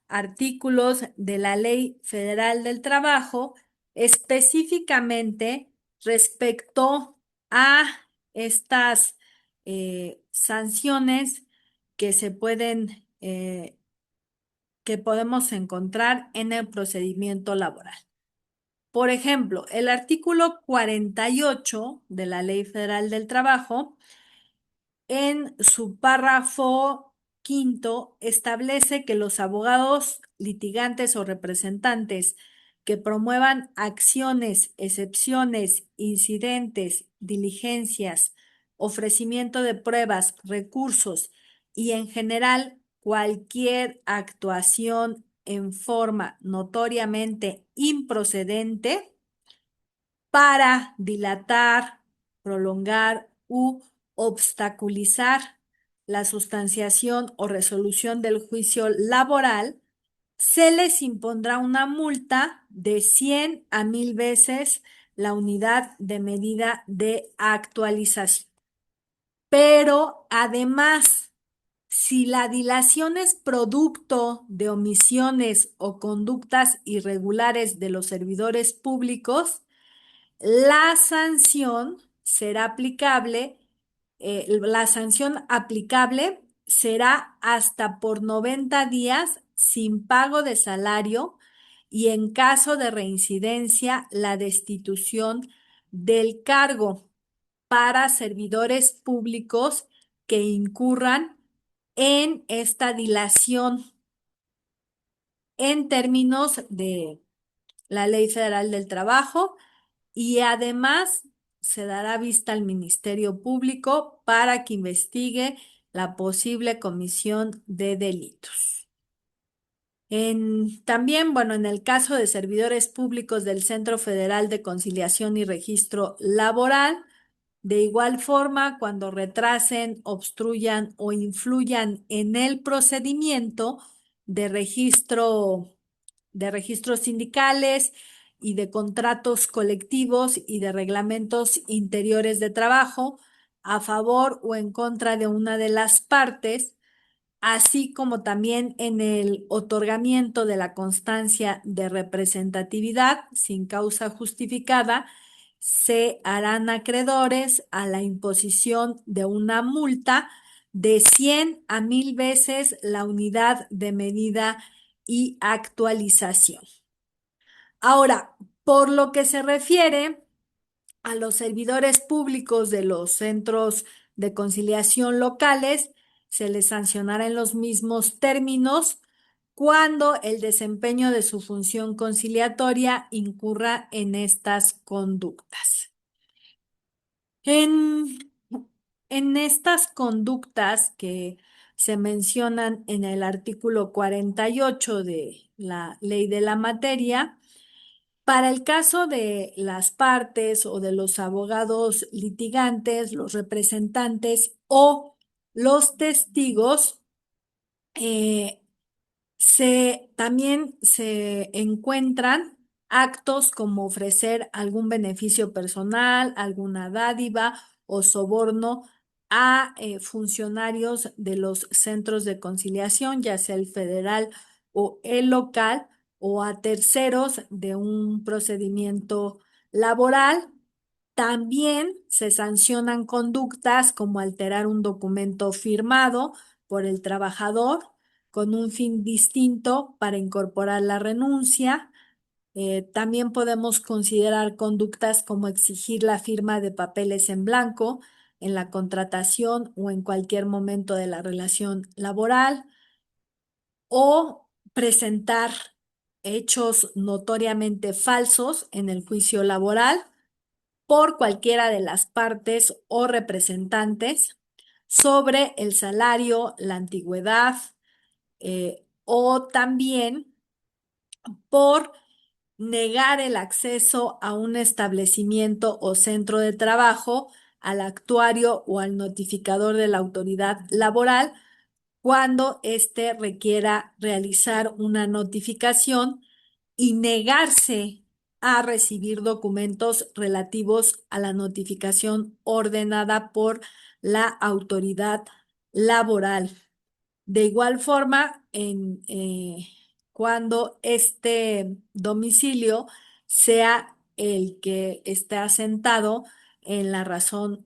artículos de la Ley Federal del Trabajo, específicamente respecto a estas sanciones que se pueden, que podemos encontrar en el procedimiento laboral. Por ejemplo, el artículo 48 de la Ley Federal del Trabajo en su párrafo quinto, establece que los abogados, litigantes o representantes que promuevan acciones, excepciones, incidentes, diligencias, ofrecimiento de pruebas, recursos y en general cualquier actuación en forma notoriamente improcedente para dilatar, prolongar u obstaculizar la sustanciación o resolución del juicio laboral, se les impondrá una multa de 100 a 1000 veces la unidad de medida de actualización. Pero además, Si la dilación es producto de omisiones o conductas irregulares de los servidores públicos, la sanción será aplicable, la sanción aplicable será hasta por 90 días sin pago de salario y en caso de reincidencia, la destitución del cargo para servidores públicos que incurran en esta dilación en términos de la Ley Federal del Trabajo y además se dará vista al Ministerio Público para que investigue la posible comisión de delitos. También, bueno, en el caso de servidores públicos del Centro Federal de Conciliación y Registro Laboral, de igual forma, cuando retrasen, obstruyan o influyan en el procedimiento de registro, de registros sindicales y de contratos colectivos y de reglamentos interiores de trabajo a favor o en contra de una de las partes, así como también en el otorgamiento de la constancia de representatividad sin causa justificada, se harán acreedores a la imposición de una multa de 100 a 1000 veces la unidad de medida y actualización. Ahora, por lo que se refiere a los servidores públicos de los centros de conciliación locales, se les sancionará en los mismos términos cuando el desempeño de su función conciliatoria incurra en estas conductas. En, en estas conductas que se mencionan en el artículo 48 de la Ley de la Materia, para el caso de las partes o de los abogados litigantes, los representantes o los testigos, eh, también se encuentran actos como ofrecer algún beneficio personal, alguna dádiva o soborno a funcionarios de los centros de conciliación, ya sea el federal o el local, o a terceros de un procedimiento laboral. También se sancionan conductas como alterar un documento firmado por el trabajador con un fin distinto para incorporar la renuncia. También podemos considerar conductas como exigir la firma de papeles en blanco en la contratación o en cualquier momento de la relación laboral, o presentar hechos notoriamente falsos en el juicio laboral por cualquiera de las partes o representantes sobre el salario, la antigüedad, o también por negar el acceso a un establecimiento o centro de trabajo al actuario o al notificador de la autoridad laboral cuando éste requiera realizar una notificación y negarse a recibir documentos relativos a la notificación ordenada por la autoridad laboral. De igual forma, cuando este domicilio sea el que esté asentado en la razón,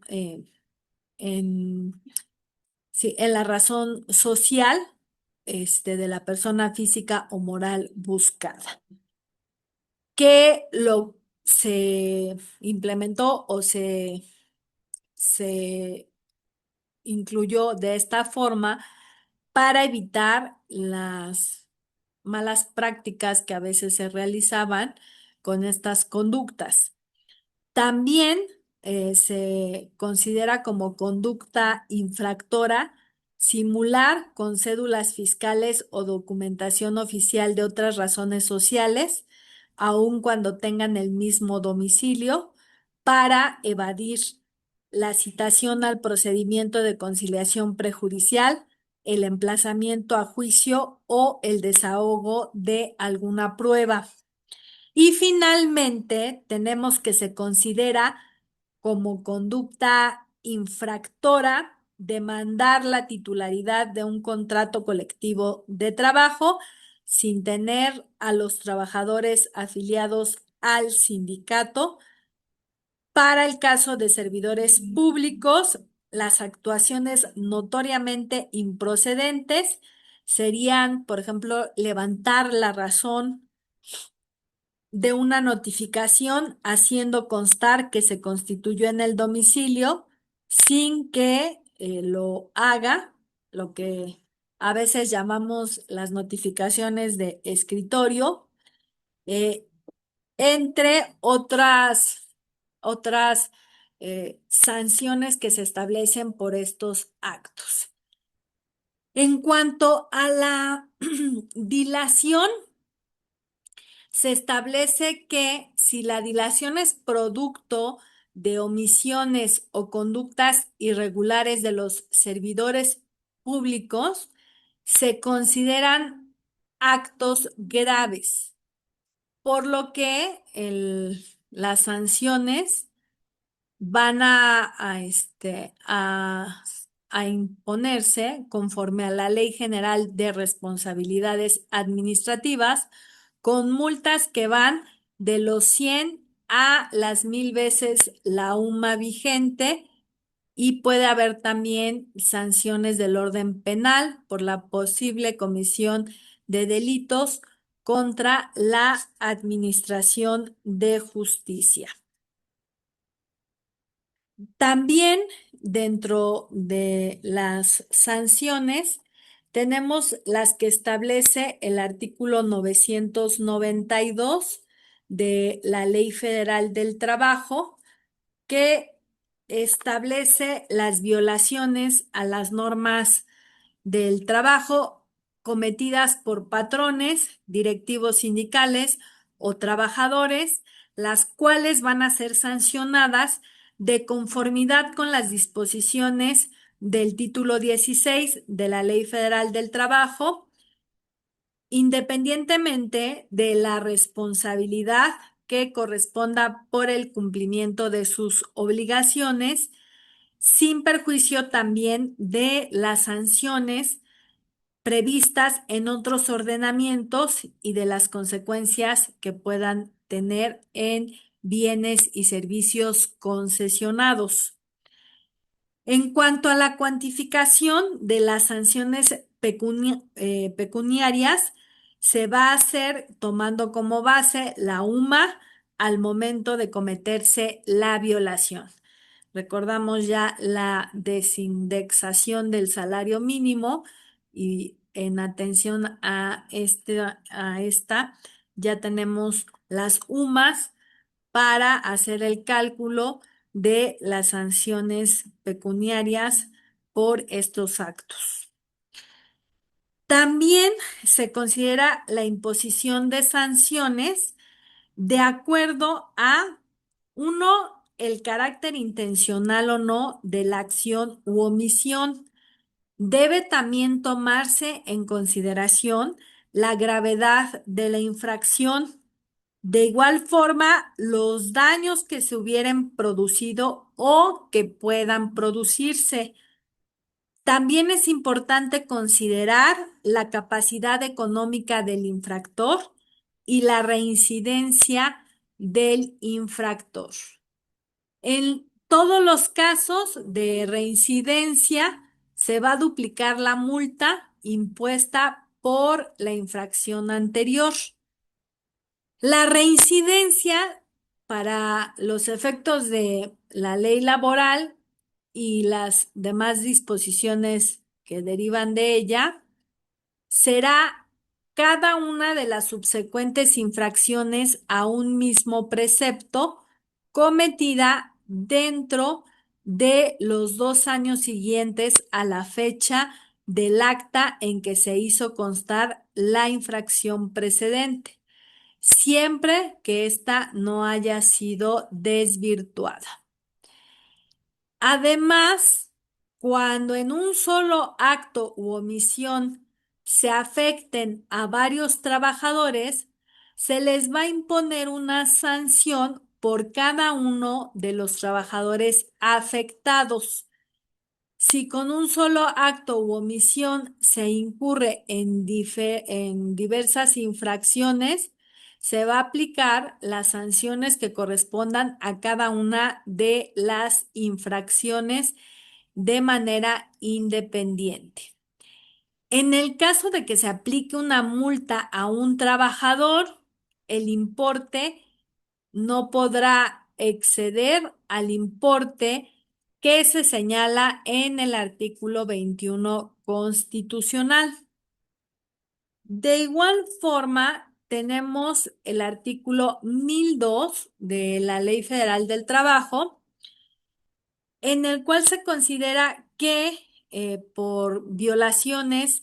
en, sí, en la razón social, de la persona física o moral buscada, que se implementó o se incluyó de esta forma para evitar las malas prácticas que a veces se realizaban con estas conductas. También se considera como conducta infractora simular con cédulas fiscales o documentación oficial de otras razones sociales, aun cuando tengan el mismo domicilio, para evadir la citación al procedimiento de conciliación prejudicial, el emplazamiento a juicio o el desahogo de alguna prueba. Y finalmente, tenemos que se considera como conducta infractora demandar la titularidad de un contrato colectivo de trabajo sin tener a los trabajadores afiliados al sindicato. Para el caso de servidores públicos, las actuaciones notoriamente improcedentes serían, por ejemplo, levantar la razón de una notificación haciendo constar que se constituyó en el domicilio sin que lo haga, lo que a veces llamamos las notificaciones de escritorio, eh, entre otras sanciones que se establecen por estos actos. En cuanto a la dilación, se establece que si la dilación es producto de omisiones o conductas irregulares de los servidores públicos, se consideran actos graves, por lo que las sanciones van a imponerse conforme a la Ley General de Responsabilidades Administrativas, con multas que van de los 100 a las 1000 veces la UMA vigente, y puede haber también sanciones del orden penal por la posible comisión de delitos contra la administración de justicia. También dentro de las sanciones tenemos las que establece el artículo 992 de la Ley Federal del Trabajo, que establece las violaciones a las normas del trabajo cometidas por patrones, directivos sindicales o trabajadores, las cuales van a ser sancionadas de conformidad con las disposiciones del título 16 de la Ley Federal del Trabajo, independientemente de la responsabilidad que corresponda por el cumplimiento de sus obligaciones, sin perjuicio también de las sanciones previstas en otros ordenamientos y de las consecuencias que puedan tener en bienes y servicios concesionados. En cuanto a la cuantificación de las sanciones pecuniarias, se va a hacer tomando como base la UMA al momento de cometerse la violación. Recordamos ya la desindexación del salario mínimo, y en atención a esta ya tenemos las UMAs para hacer el cálculo de las sanciones pecuniarias por estos actos. También se considera la imposición de sanciones de acuerdo a, uno, el carácter intencional o no de la acción u omisión. Debe también tomarse en consideración la gravedad de la infracción. De igual forma, los daños que se hubieran producido o que puedan producirse. También es importante considerar la capacidad económica del infractor y la reincidencia del infractor. En todos los casos de reincidencia, se va a duplicar la multa impuesta por la infracción anterior. La reincidencia, para los efectos de la ley laboral y las demás disposiciones que derivan de ella, será cada una de las subsecuentes infracciones a un mismo precepto cometida dentro de los 2 años siguientes a la fecha del acta en que se hizo constar la infracción precedente, siempre que ésta no haya sido desvirtuada. Además, cuando en un solo acto u omisión se afecten a varios trabajadores, se les va a imponer una sanción por cada uno de los trabajadores afectados, Si con un solo acto u omisión se incurre en diversas infracciones, se va a aplicar las sanciones que correspondan a cada una de las infracciones de manera independiente. En el caso de que se aplique una multa a un trabajador, el importe no podrá exceder al importe que se señala en el artículo 21 constitucional. De igual forma, tenemos el artículo 1002 de la Ley Federal del Trabajo, en el cual se considera que por violaciones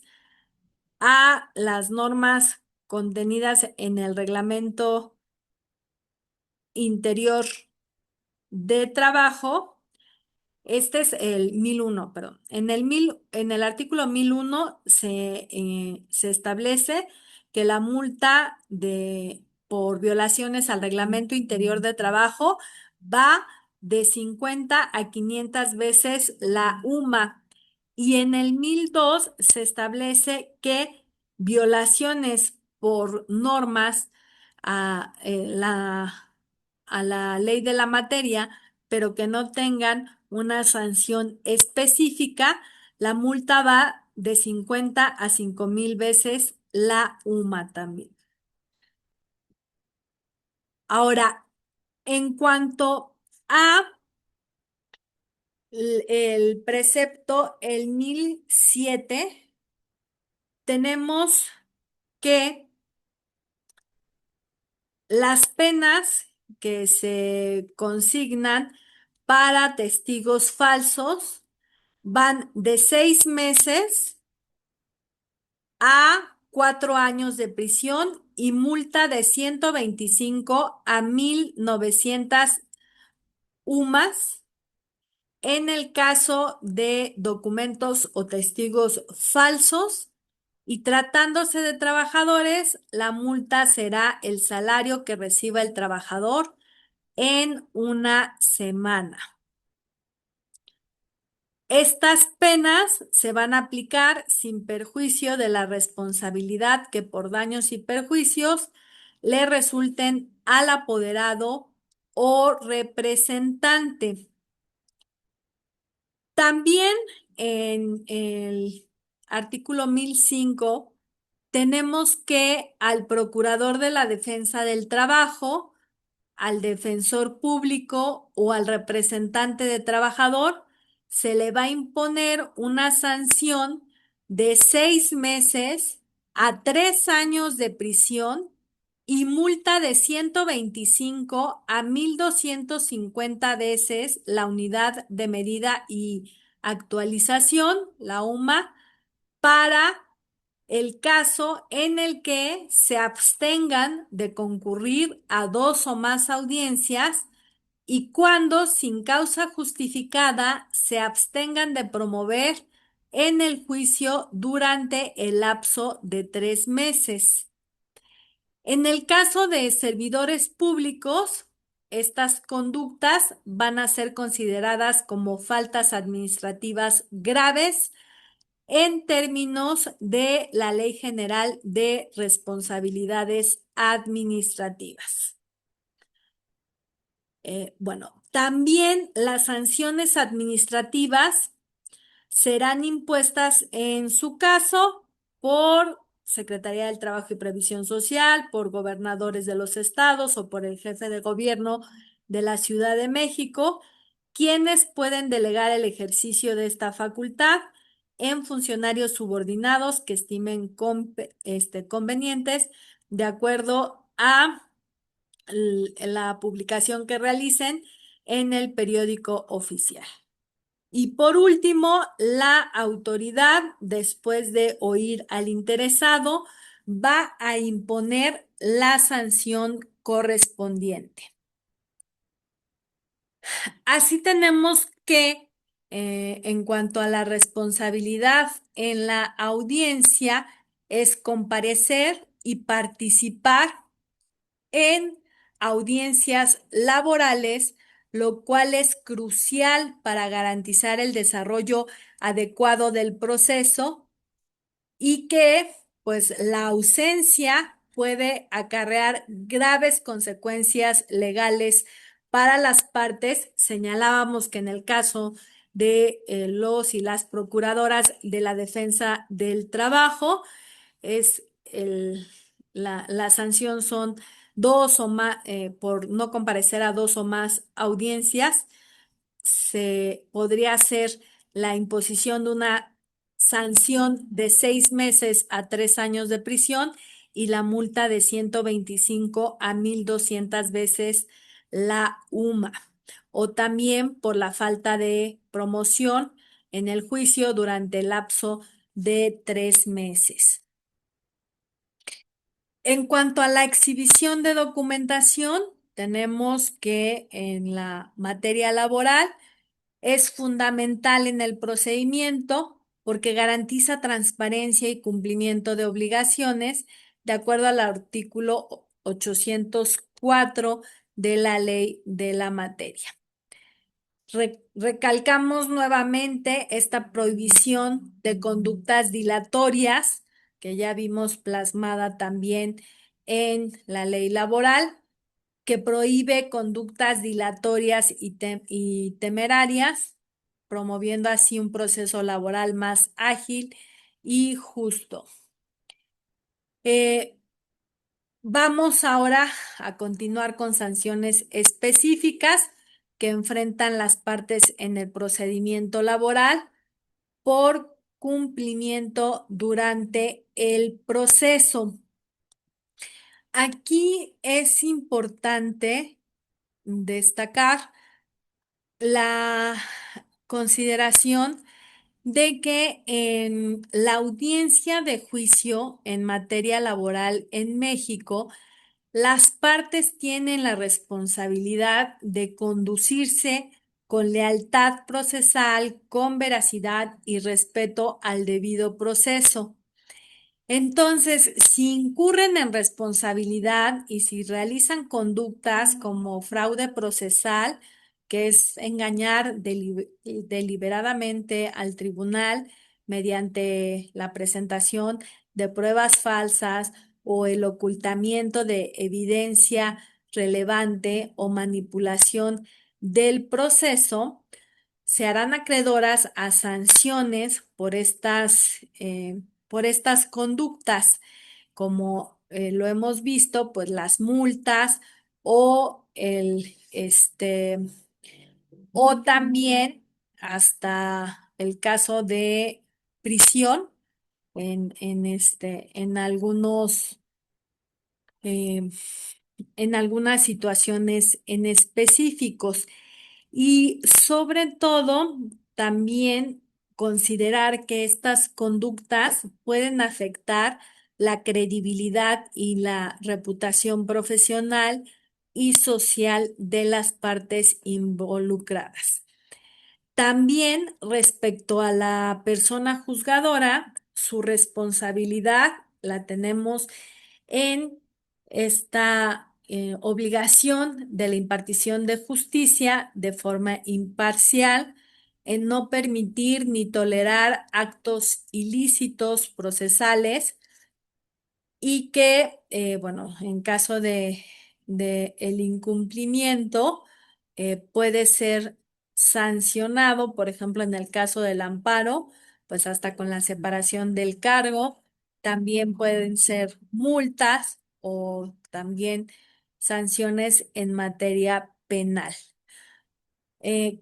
a las normas contenidas en el reglamento interior de trabajo. Este es el 1001, perdón. En el artículo 1001 se establece que la multa por violaciones al reglamento interior de trabajo va de 50 a 500 veces la UMA. Y en el 1002 se establece que violaciones por normas a, a la ley de la materia, pero que no tengan una sanción específica, la multa va de 50 a 5,000 veces la UMA también. Ahora, en cuanto a el precepto, el 1007, tenemos que las penas que se consignan para testigos falsos van de 6 meses a 4 años de prisión y multa de 125 a 1,900 UMAS. En el caso de documentos o testigos falsos y tratándose de trabajadores, la multa será el salario que reciba el trabajador en una semana. Estas penas se van a aplicar sin perjuicio de la responsabilidad que por daños y perjuicios le resulten al apoderado o representante. También en el artículo 1005 tenemos que al procurador de la defensa del trabajo, al defensor público o al representante de trabajador, se le va a imponer una sanción de 6 meses a 3 años de prisión y multa de 125 a 1,250 veces la unidad de medida y actualización, la UMA, para el caso en el que se abstengan de concurrir a 2 o más audiencias y cuando, sin causa justificada, se abstengan de promover en el juicio durante el lapso de 3 meses. En el caso de servidores públicos, estas conductas van a ser consideradas como faltas administrativas graves en términos de la Ley General de Responsabilidades Administrativas. Bueno, también las sanciones administrativas serán impuestas en su caso por Secretaría del Trabajo y Previsión Social, por gobernadores de los estados o por el jefe de gobierno de la Ciudad de México, quienes pueden delegar el ejercicio de esta facultad en funcionarios subordinados que estimen convenientes de acuerdo a la publicación que realicen en el periódico oficial. Y por último, la autoridad, después de oír al interesado, va a imponer la sanción correspondiente. Así tenemos que, en cuanto a la responsabilidad en la audiencia, es comparecer y participar en audiencias laborales lo cual es crucial para garantizar el desarrollo adecuado del proceso y que pues la ausencia puede acarrear graves consecuencias legales para las partes. Señalábamos que en el caso de los y las procuradoras de la defensa del trabajo, es la sanción son dos o más, por no comparecer a dos o más audiencias, se podría hacer la imposición de una sanción de 6 meses a 3 años de prisión y la multa de 125 a 1,200 veces la UMA. O también por la falta de promoción en el juicio durante el lapso de 3 meses. En cuanto a la exhibición de documentación, tenemos que en la materia laboral es fundamental en el procedimiento porque garantiza transparencia y cumplimiento de obligaciones de acuerdo al artículo 804 de la ley de la materia. Recalcamos nuevamente esta prohibición de conductas dilatorias que ya vimos plasmada también en la ley laboral, que prohíbe conductas dilatorias y temerarias, promoviendo así un proceso laboral más ágil y justo. Vamos ahora a continuar con sanciones específicas que enfrentan las partes en el procedimiento laboral por cumplimiento durante el proceso. Aquí es importante destacar la consideración de que en la audiencia de juicio en materia laboral en México, las partes tienen la responsabilidad de conducirse con lealtad procesal, con veracidad y respeto al debido proceso. Entonces, si incurren en responsabilidad y si realizan conductas como fraude procesal, que es engañar deliberadamente al tribunal mediante la presentación de pruebas falsas o el ocultamiento de evidencia relevante o manipulación del proceso, se harán acreedoras a sanciones por estas conductas, como lo hemos visto, pues las multas o o también hasta el caso de prisión en eh, en algunas situaciones en específicos. Y sobre todo, también considerar que estas conductas pueden afectar la credibilidad y la reputación profesional y social de las partes involucradas. También respecto a la persona juzgadora, su responsabilidad la tenemos en esta obligación de la impartición de justicia de forma imparcial, en no permitir ni tolerar actos ilícitos procesales y que, bueno, en caso de el incumplimiento, puede ser sancionado, por ejemplo, en el caso del amparo, pues hasta con la separación del cargo. También pueden ser multas o también sanciones en materia penal,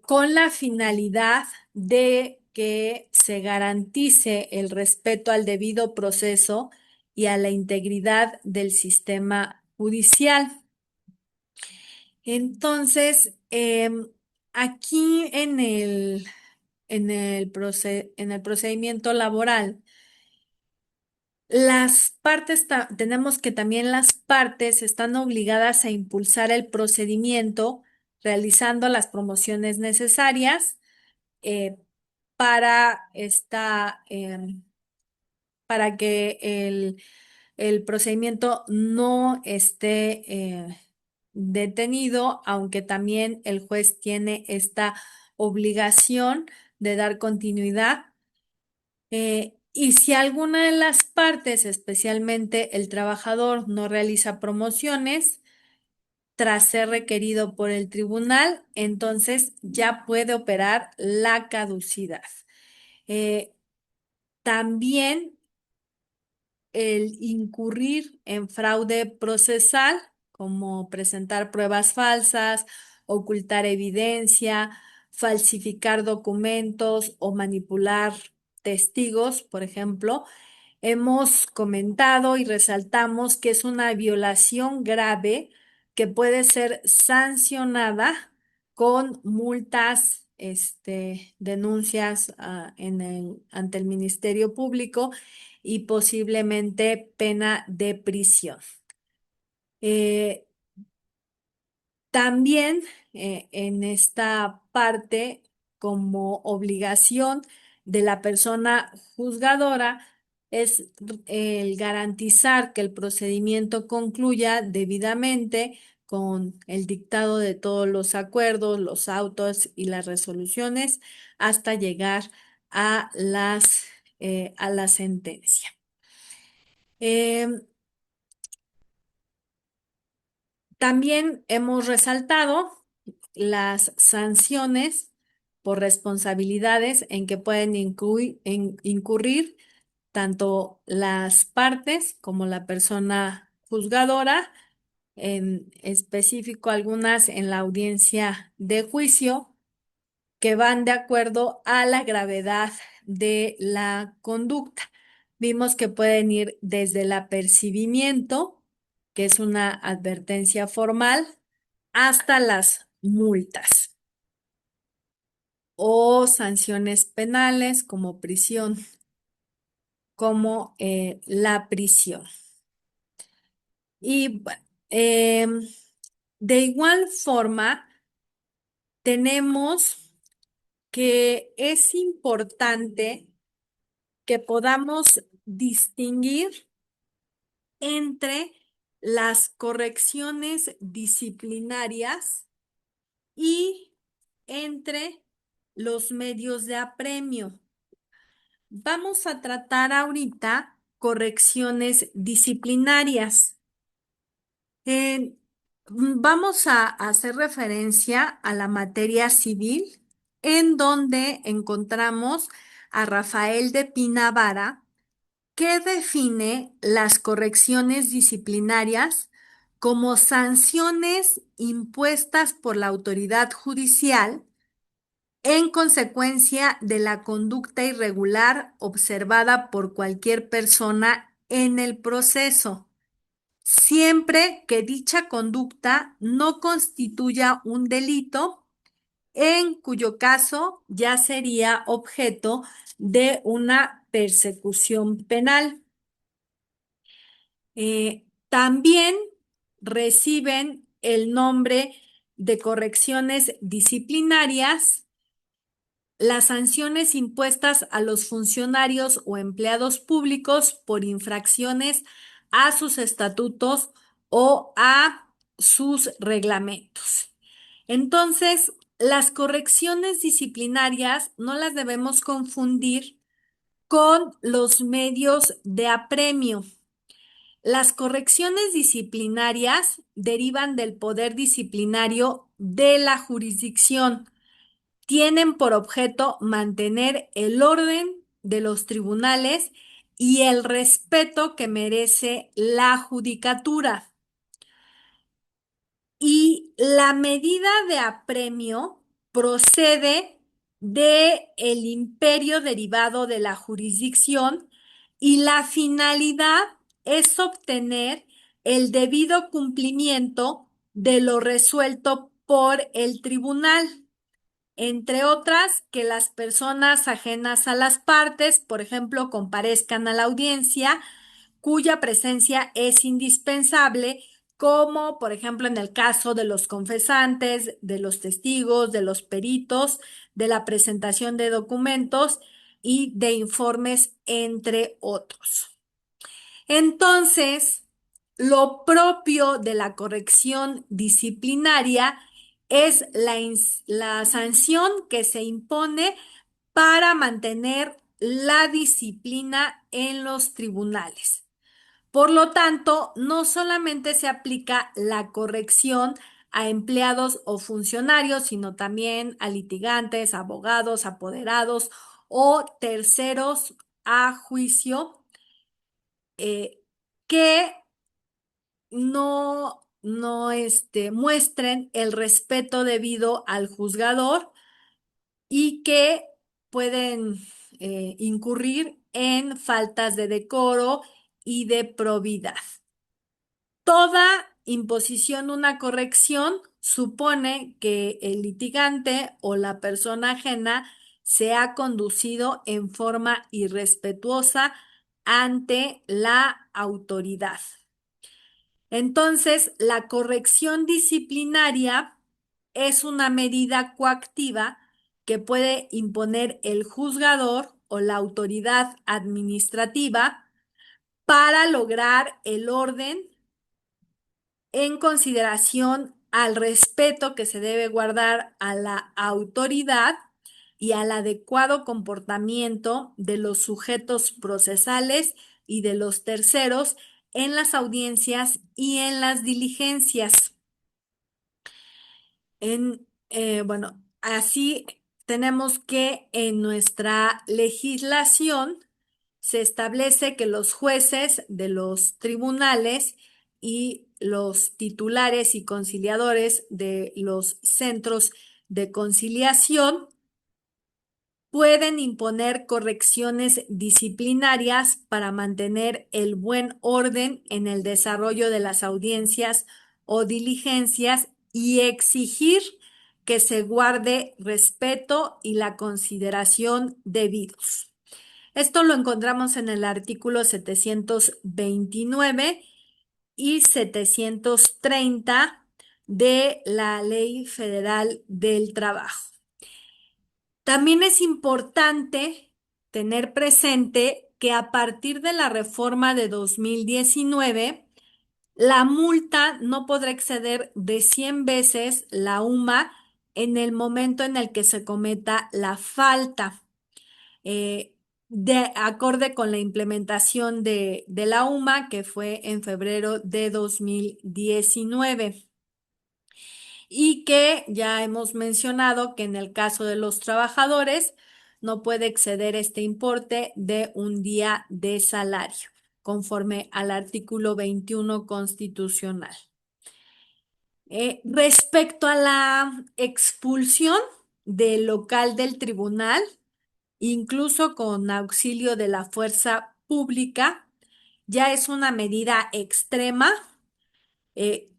con la finalidad de que se garantice el respeto al debido proceso y a la integridad del sistema judicial. Entonces, aquí en el procedimiento laboral, tenemos que también las partes están obligadas a impulsar el procedimiento realizando las promociones necesarias eh, para para que el procedimiento no esté detenido, aunque también el juez tiene esta obligación de dar continuidad. Y si alguna de las partes, especialmente el trabajador, no realiza promociones tras ser requerido por el tribunal, entonces ya puede operar la caducidad. Eh, También el incurrir en fraude procesal, como presentar pruebas falsas, ocultar evidencia, falsificar documentos o manipular testigos, por ejemplo, hemos comentado y resaltamos que es una violación grave que puede ser sancionada con multas, denuncias ante el Ministerio Público y posiblemente pena de prisión. Eh, También en esta parte, como obligación de la persona juzgadora, es el garantizar que el procedimiento concluya debidamente con el dictado de todos los acuerdos, los autos y las resoluciones hasta llegar a la sentencia. Em, También hemos resaltado las sanciones por responsabilidades en que pueden incurrir tanto las partes como la persona juzgadora, en específico algunas en la audiencia de juicio, que van de acuerdo a la gravedad de la conducta. Vimos que pueden ir desde el apercibimiento, que es una advertencia formal, hasta las multas o sanciones penales como prisión, como la prisión. Y bueno, de igual forma, tenemos que es importante que podamos distinguir entre las correcciones disciplinarias y entre los medios de apremio. Vamos a tratar ahorita correcciones disciplinarias. Vamos a hacer referencia a la materia civil, en donde encontramos a Rafael de Pinavara, que define las correcciones disciplinarias como sanciones impuestas por la autoridad judicial en consecuencia de la conducta irregular observada por cualquier persona en el proceso, siempre que dicha conducta no constituya un delito, en cuyo caso ya sería objeto de una persecución penal. También reciben el nombre de correcciones disciplinarias las sanciones impuestas a los funcionarios o empleados públicos por infracciones a sus estatutos o a sus reglamentos. Entonces, las correcciones disciplinarias no las debemos confundir con los medios de apremio. Las correcciones disciplinarias derivan del poder disciplinario de la jurisdicción. Tienen por objeto mantener el orden de los tribunales y el respeto que merece la judicatura. Y la medida de apremio procede de el imperio derivado de la jurisdicción y la finalidad es obtener el debido cumplimiento de lo resuelto por el tribunal, entre otras, que las personas ajenas a las partes, por ejemplo, comparezcan a la audiencia, cuya presencia es indispensable, como por ejemplo en el caso de los confesantes, de los testigos, de los peritos, de la presentación de documentos y de informes, entre otros. Entonces, Lo propio de la corrección disciplinaria es la sanción que se impone para mantener la disciplina en los tribunales. Por lo tanto, no solamente se aplica la corrección a empleados o funcionarios, sino también a litigantes, abogados, apoderados o terceros a juicio eh, que no muestren el respeto debido al juzgador y que pueden incurrir en faltas de decoro y de probidad. Toda imposición de una corrección supone que el litigante o la persona ajena se ha conducido en forma irrespetuosa ante la autoridad. Entonces, la corrección disciplinaria es una medida coactiva que puede imponer el juzgador o la autoridad administrativa para lograr el orden en consideración al respeto que se debe guardar a la autoridad y al adecuado comportamiento de los sujetos procesales y de los terceros en las audiencias y en las diligencias. Bueno, así tenemos que en nuestra legislación se establece que los jueces de los tribunales y los titulares y conciliadores de los centros de conciliación pueden imponer correcciones disciplinarias para mantener el buen orden en el desarrollo de las audiencias o diligencias y exigir que se guarde respeto y la consideración debidos. Esto lo encontramos en el artículo 729 y 730 de la Ley Federal del Trabajo. También es importante tener presente que a partir de la reforma de 2019, la multa no podrá exceder de 100 veces la UMA en el momento en el que se cometa la falta, de acorde con la implementación de la UMA, que fue en febrero de 2019. Y que ya hemos mencionado que en el caso de los trabajadores no puede exceder este importe de un día de salario, conforme al artículo 21 constitucional. Respecto a la expulsión del local del tribunal, incluso con auxilio de la fuerza pública, ya es una medida extrema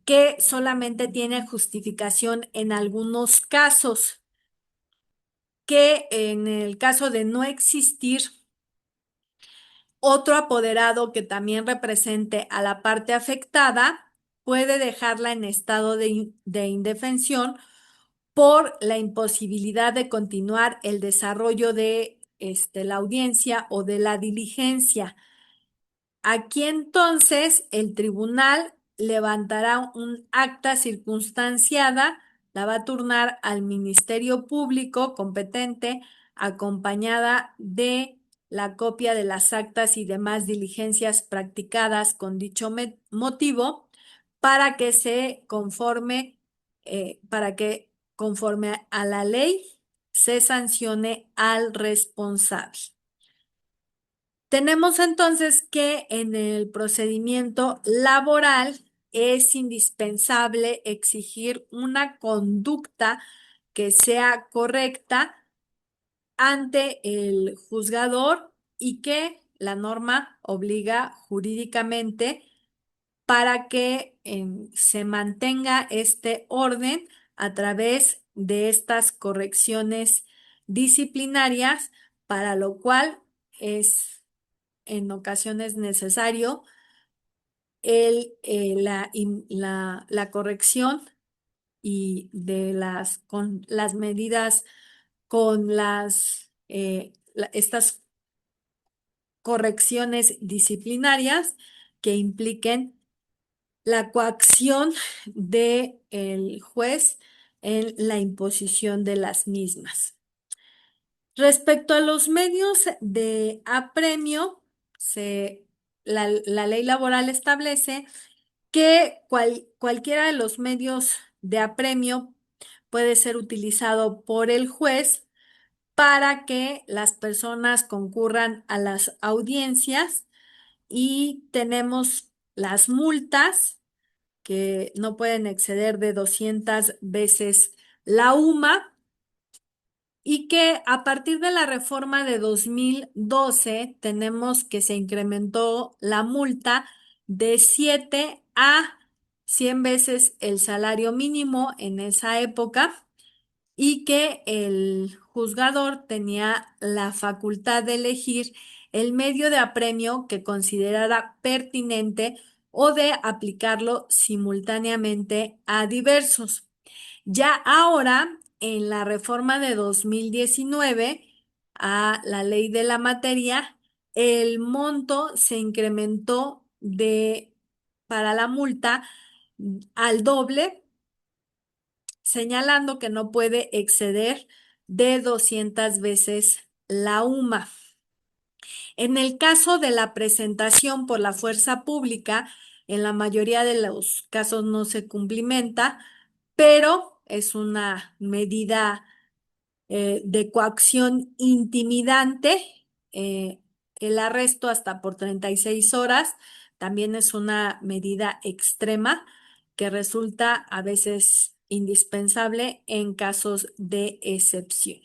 que solamente tiene justificación en algunos casos, que en el caso de no existir otro apoderado que también represente a la parte afectada, puede dejarla en estado de indefensión por la imposibilidad de continuar el desarrollo de la audiencia o de la diligencia. Aquí entonces el tribunal levantará un acta circunstanciada, la va a turnar al Ministerio Público competente, acompañada de la copia de las actas y demás diligencias practicadas con dicho motivo, para que se conforme, para que conforme a la ley se sancione al responsable. Tenemos entonces que en el procedimiento laboral es indispensable exigir una conducta que sea correcta ante el juzgador y que la norma obliga jurídicamente para que se mantenga este orden a través de estas correcciones disciplinarias, para lo cual es en ocasiones necesario la corrección y con las medidas, con estas correcciones disciplinarias que impliquen la coacción del juez en la imposición de las mismas. Respecto a los medios de apremio, la ley laboral establece que cualquiera de los medios de apremio puede ser utilizado por el juez para que las personas concurran a las audiencias, y tenemos las multas que no pueden exceder de 200 veces la UMA, y que a partir de la reforma de 2012 tenemos que se incrementó la multa de 7 a 100 veces el salario mínimo en esa época, y que el juzgador tenía la facultad de elegir el medio de apremio que considerara pertinente o de aplicarlo simultáneamente a diversos. Ya ahora, en la reforma de 2019 a la ley de la materia, el monto se incrementó para la multa al doble, señalando que no puede exceder de 200 veces la UMA. En el caso de la presentación por la fuerza pública, en la mayoría de los casos no se cumplimenta, pero es una medida de coacción intimidante. eh, el arresto hasta por 36 horas también es una medida extrema que resulta a veces indispensable en casos de excepción.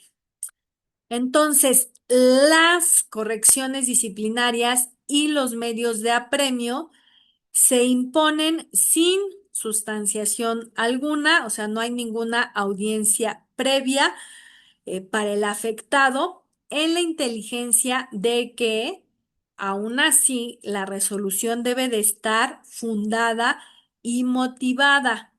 Entonces, las correcciones disciplinarias y los medios de apremio se imponen sin sustanciación alguna, o sea, no hay ninguna audiencia previa para el afectado, en la inteligencia de que aún así la resolución debe de estar fundada y motivada,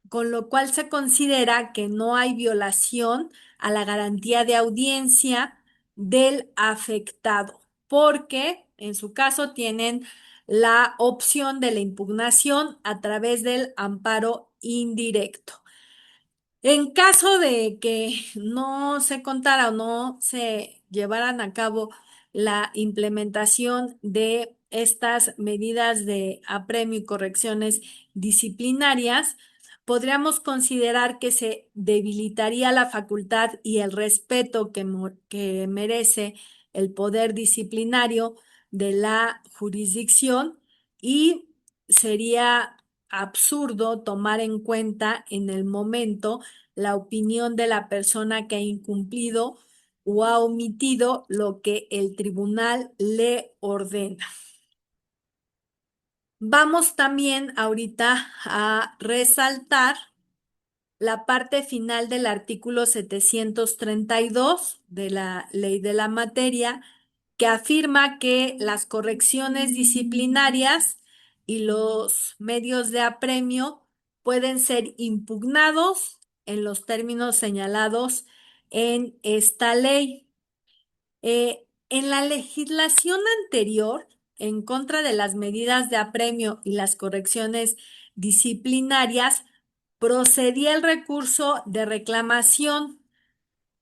con lo cual se considera que no hay violación a la garantía de audiencia del afectado, porque en su caso tienen la opción de la impugnación a través del amparo indirecto. En caso de que no se contara o no se llevaran a cabo la implementación de estas medidas de apremio y correcciones disciplinarias, podríamos considerar que se debilitaría la facultad y el respeto que merece el poder disciplinario de la jurisdicción, y sería absurdo tomar en cuenta en el momento la opinión de la persona que ha incumplido o ha omitido lo que el tribunal le ordena. Vamos también ahorita a resaltar la parte final del artículo 732 de la Ley de la Materia, que afirma que las correcciones disciplinarias y los medios de apremio pueden ser impugnados en los términos señalados en esta ley. En la legislación anterior, en contra de las medidas de apremio y las correcciones disciplinarias, procedía el recurso de reclamación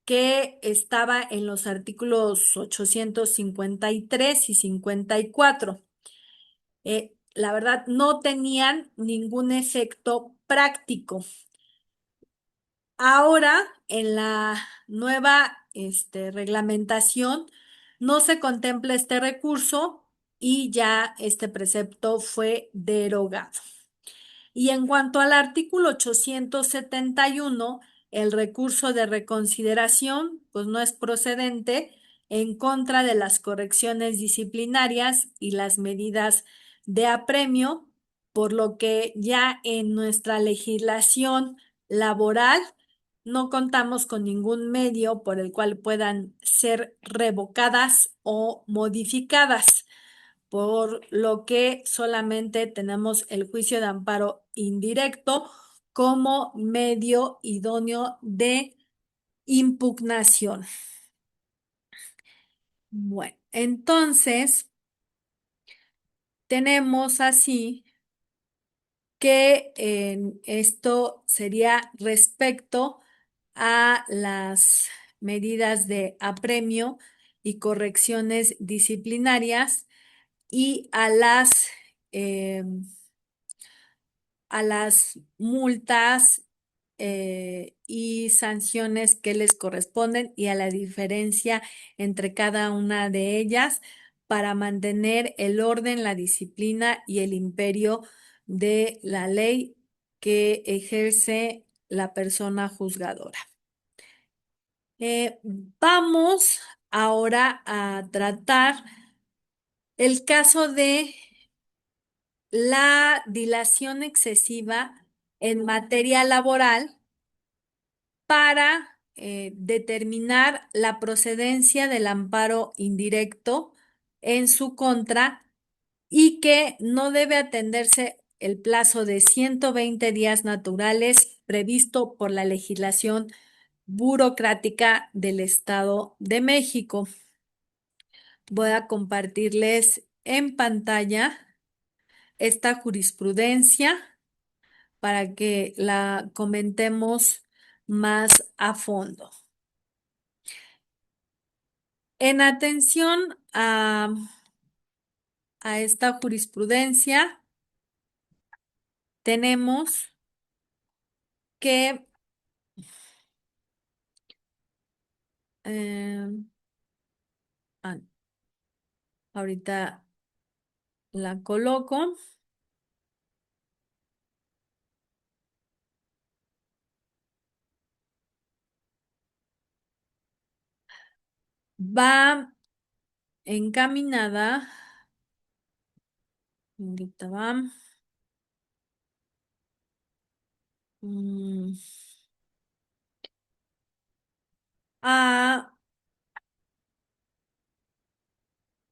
que estaba en los artículos 853 y 54. La verdad, no tenían ningún efecto práctico. Ahora, en la nueva reglamentación, no se contempla este recurso y ya este precepto fue derogado. Y en cuanto al artículo 871, el recurso de reconsideración, pues no es procedente en contra de las correcciones disciplinarias y las medidas de apremio, por lo que ya en nuestra legislación laboral no contamos con ningún medio por el cual puedan ser revocadas o modificadas, por lo que solamente tenemos el juicio de amparo indirecto como medio idóneo de impugnación. Bueno, entonces tenemos así que esto sería respecto a las medidas de apremio y correcciones disciplinarias y em, a las multas y sanciones que les corresponden y a la diferencia entre cada una de ellas para mantener el orden, la disciplina y el imperio de la ley que ejerce la persona juzgadora. Vamos ahora a tratar el caso de la dilación excesiva en materia laboral para determinar la procedencia del amparo indirecto en su contra y que no debe atenderse el plazo de 120 días naturales previsto por la legislación burocrática del Estado de México. Voy a compartirles en pantalla esta jurisprudencia para que la comentemos más a fondo. En atención a esta jurisprudencia, tenemos que eh, ah, ahorita la coloco. Va encaminada, ahorita va, mm, a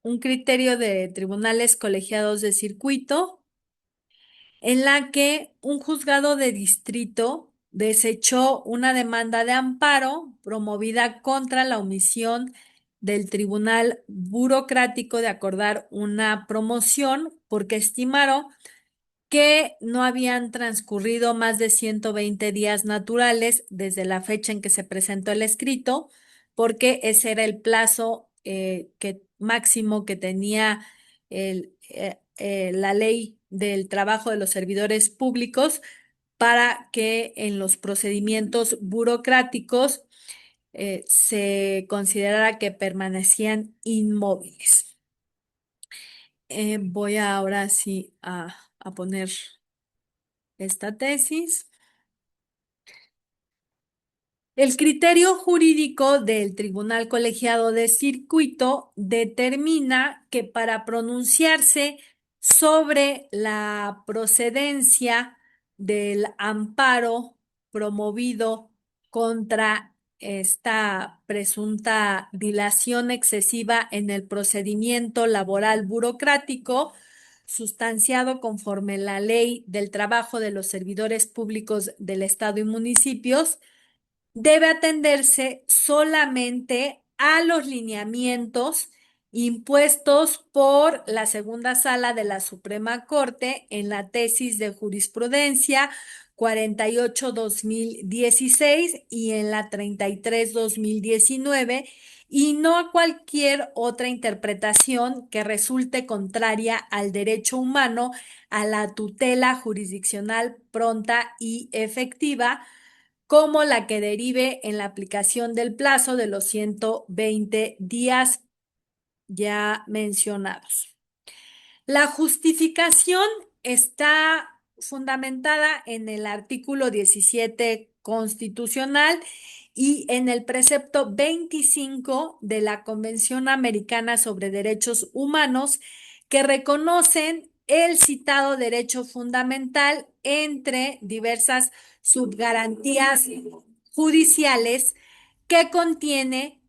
un criterio de tribunales colegiados de circuito en la que un juzgado de distrito desechó una demanda de amparo promovida contra la omisión del Tribunal Burocrático de acordar una promoción porque estimaron que no habían transcurrido más de 120 días naturales desde la fecha en que se presentó el escrito, porque ese era el plazo máximo que tenía la ley del trabajo de los servidores públicos para que en los procedimientos burocráticos se considerara que permanecían inmóviles. Voy ahora sí a poner esta tesis. El criterio jurídico del Tribunal Colegiado de Circuito determina que para pronunciarse sobre la procedencia del amparo promovido contra esta presunta dilación excesiva en el procedimiento laboral burocrático, sustanciado conforme la Ley del Trabajo de los Servidores Públicos del Estado y municipios, debe atenderse solamente a los lineamientos impuestos por la segunda sala de la Suprema Corte en la tesis de jurisprudencia 48-2016 y en la 33-2019 y no a cualquier otra interpretación que resulte contraria al derecho humano a la tutela jurisdiccional pronta y efectiva, como la que derive en la aplicación del plazo de los 120 días ya mencionados. La justificación está fundamentada en el artículo 17 constitucional y en el precepto 25 de la Convención Americana sobre Derechos Humanos, que reconocen el citado derecho fundamental entre diversas subgarantías judiciales que contiene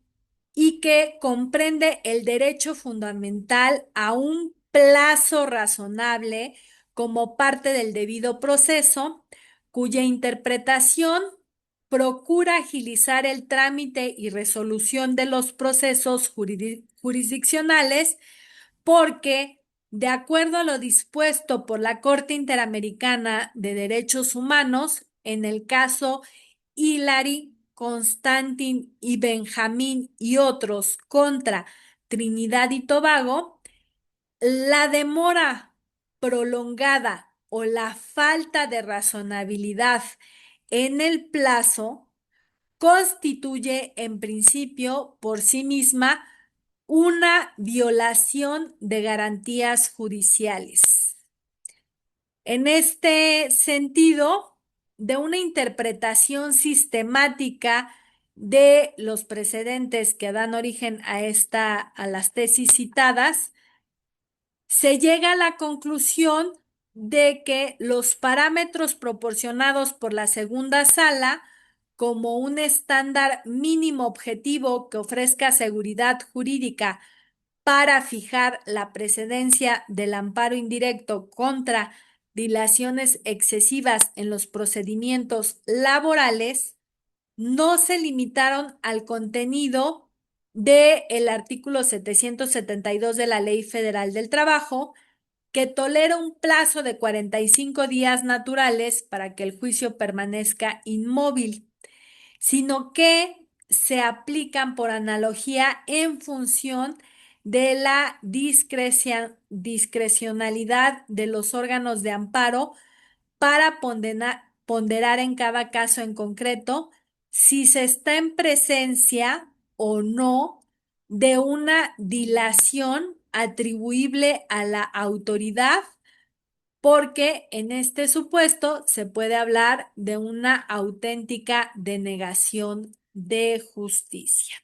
y que comprende el derecho fundamental a un plazo razonable como parte del debido proceso, cuya interpretación procura agilizar el trámite y resolución de los procesos jurisdiccionales porque de acuerdo a lo dispuesto por la Corte Interamericana de Derechos Humanos en el caso Hillary, Constantin y Benjamín y otros contra Trinidad y Tobago, la demora prolongada o la falta de razonabilidad en el plazo constituye en principio por sí misma una violación de garantías judiciales. En este sentido, de una interpretación sistemática de los precedentes que dan origen a las tesis citadas, se llega a la conclusión de que los parámetros proporcionados por la segunda sala como un estándar mínimo objetivo que ofrezca seguridad jurídica para fijar la precedencia del amparo indirecto contra dilaciones excesivas en los procedimientos laborales, no se limitaron al contenido del artículo 772 de la Ley Federal del Trabajo, que tolera un plazo de 45 días naturales para que el juicio permanezca inmóvil, sino que se aplican por analogía en función de la discrecionalidad de los órganos de amparo para ponderar en cada caso en concreto si se está en presencia o no de una dilación atribuible a la autoridad, porque en este supuesto se puede hablar de una auténtica denegación de justicia.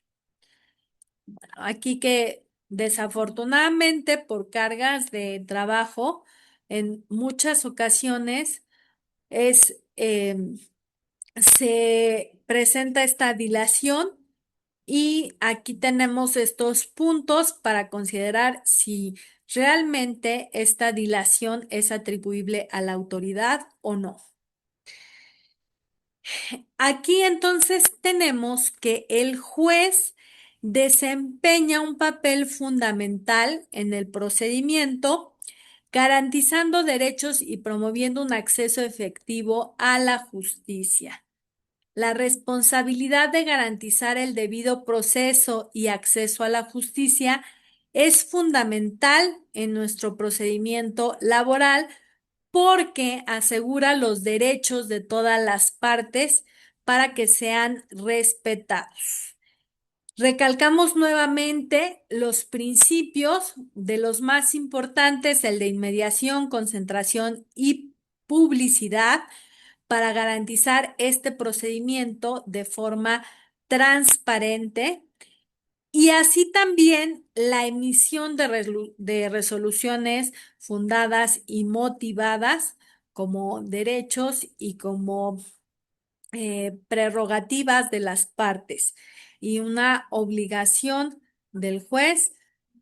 Aquí que desafortunadamente por cargas de trabajo, en muchas ocasiones es, se presenta esta dilación y aquí tenemos estos puntos para considerar si realmente esta dilación es atribuible a la autoridad o no. Aquí entonces tenemos que el juez desempeña un papel fundamental en el procedimiento, garantizando derechos y promoviendo un acceso efectivo a la justicia. La responsabilidad de garantizar el debido proceso y acceso a la justicia es fundamental en nuestro procedimiento laboral porque asegura los derechos de todas las partes para que sean respetados. Recalcamos nuevamente los principios de los más importantes, el de inmediación, concentración y publicidad, para garantizar este procedimiento de forma transparente y así también la emisión de resoluciones fundadas y motivadas como derechos y como prerrogativas de las partes y una obligación del juez,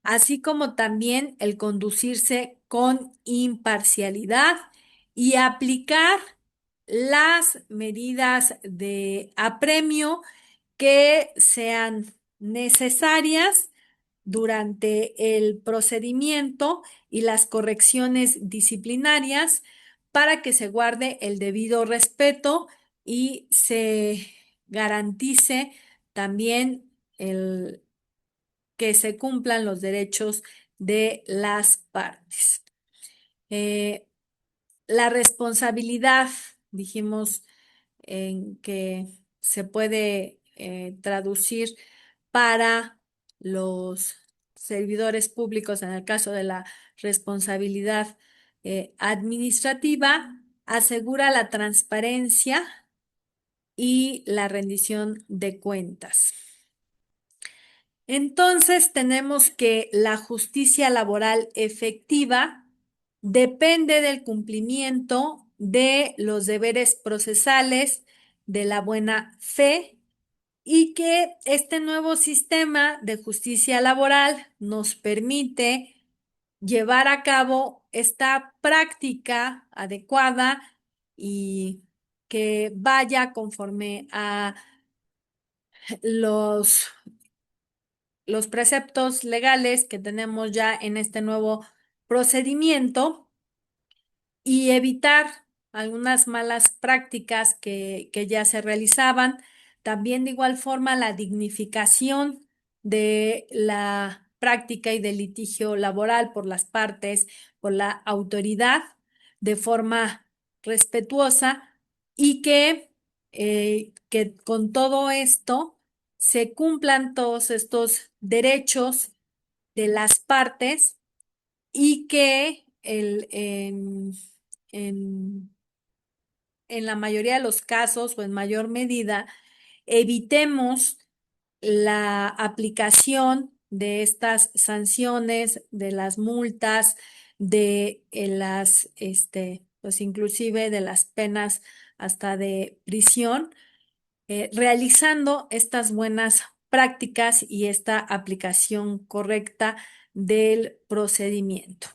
así como también el conducirse con imparcialidad y aplicar las medidas de apremio que sean necesarias durante el procedimiento y las correcciones disciplinarias para que se guarde el debido respeto y se garantice también que se cumplan los derechos de las partes. La responsabilidad, dijimos, en que se puede traducir para los servidores públicos en el caso de la responsabilidad administrativa, asegura la transparencia y la rendición de cuentas. Entonces tenemos que la justicia laboral efectiva depende del cumplimiento de los deberes procesales, de la buena fe, y que este nuevo sistema de justicia laboral nos permite llevar a cabo esta práctica adecuada y que vaya conforme a los preceptos legales que tenemos ya en este nuevo procedimiento y evitar algunas malas prácticas que ya se realizaban. También de igual forma la dignificación de la práctica y del litigio laboral por las partes, por la autoridad, de forma respetuosa y que con todo esto se cumplan todos estos derechos de las partes y que en, en la mayoría de los casos o en mayor medida evitemos la aplicación de estas sanciones, de las multas, de pues inclusive de las penas hasta de prisión, realizando estas buenas prácticas y esta aplicación correcta del procedimiento,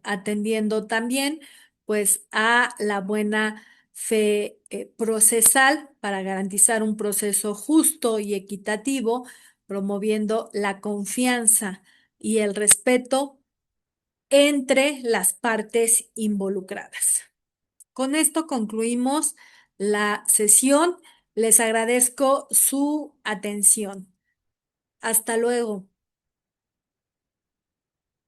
atendiendo también pues a la buena fe procesal para garantizar un proceso justo y equitativo, promoviendo la confianza y el respeto entre las partes involucradas. Con esto concluimos la sesión. Les agradezco su atención. Hasta luego.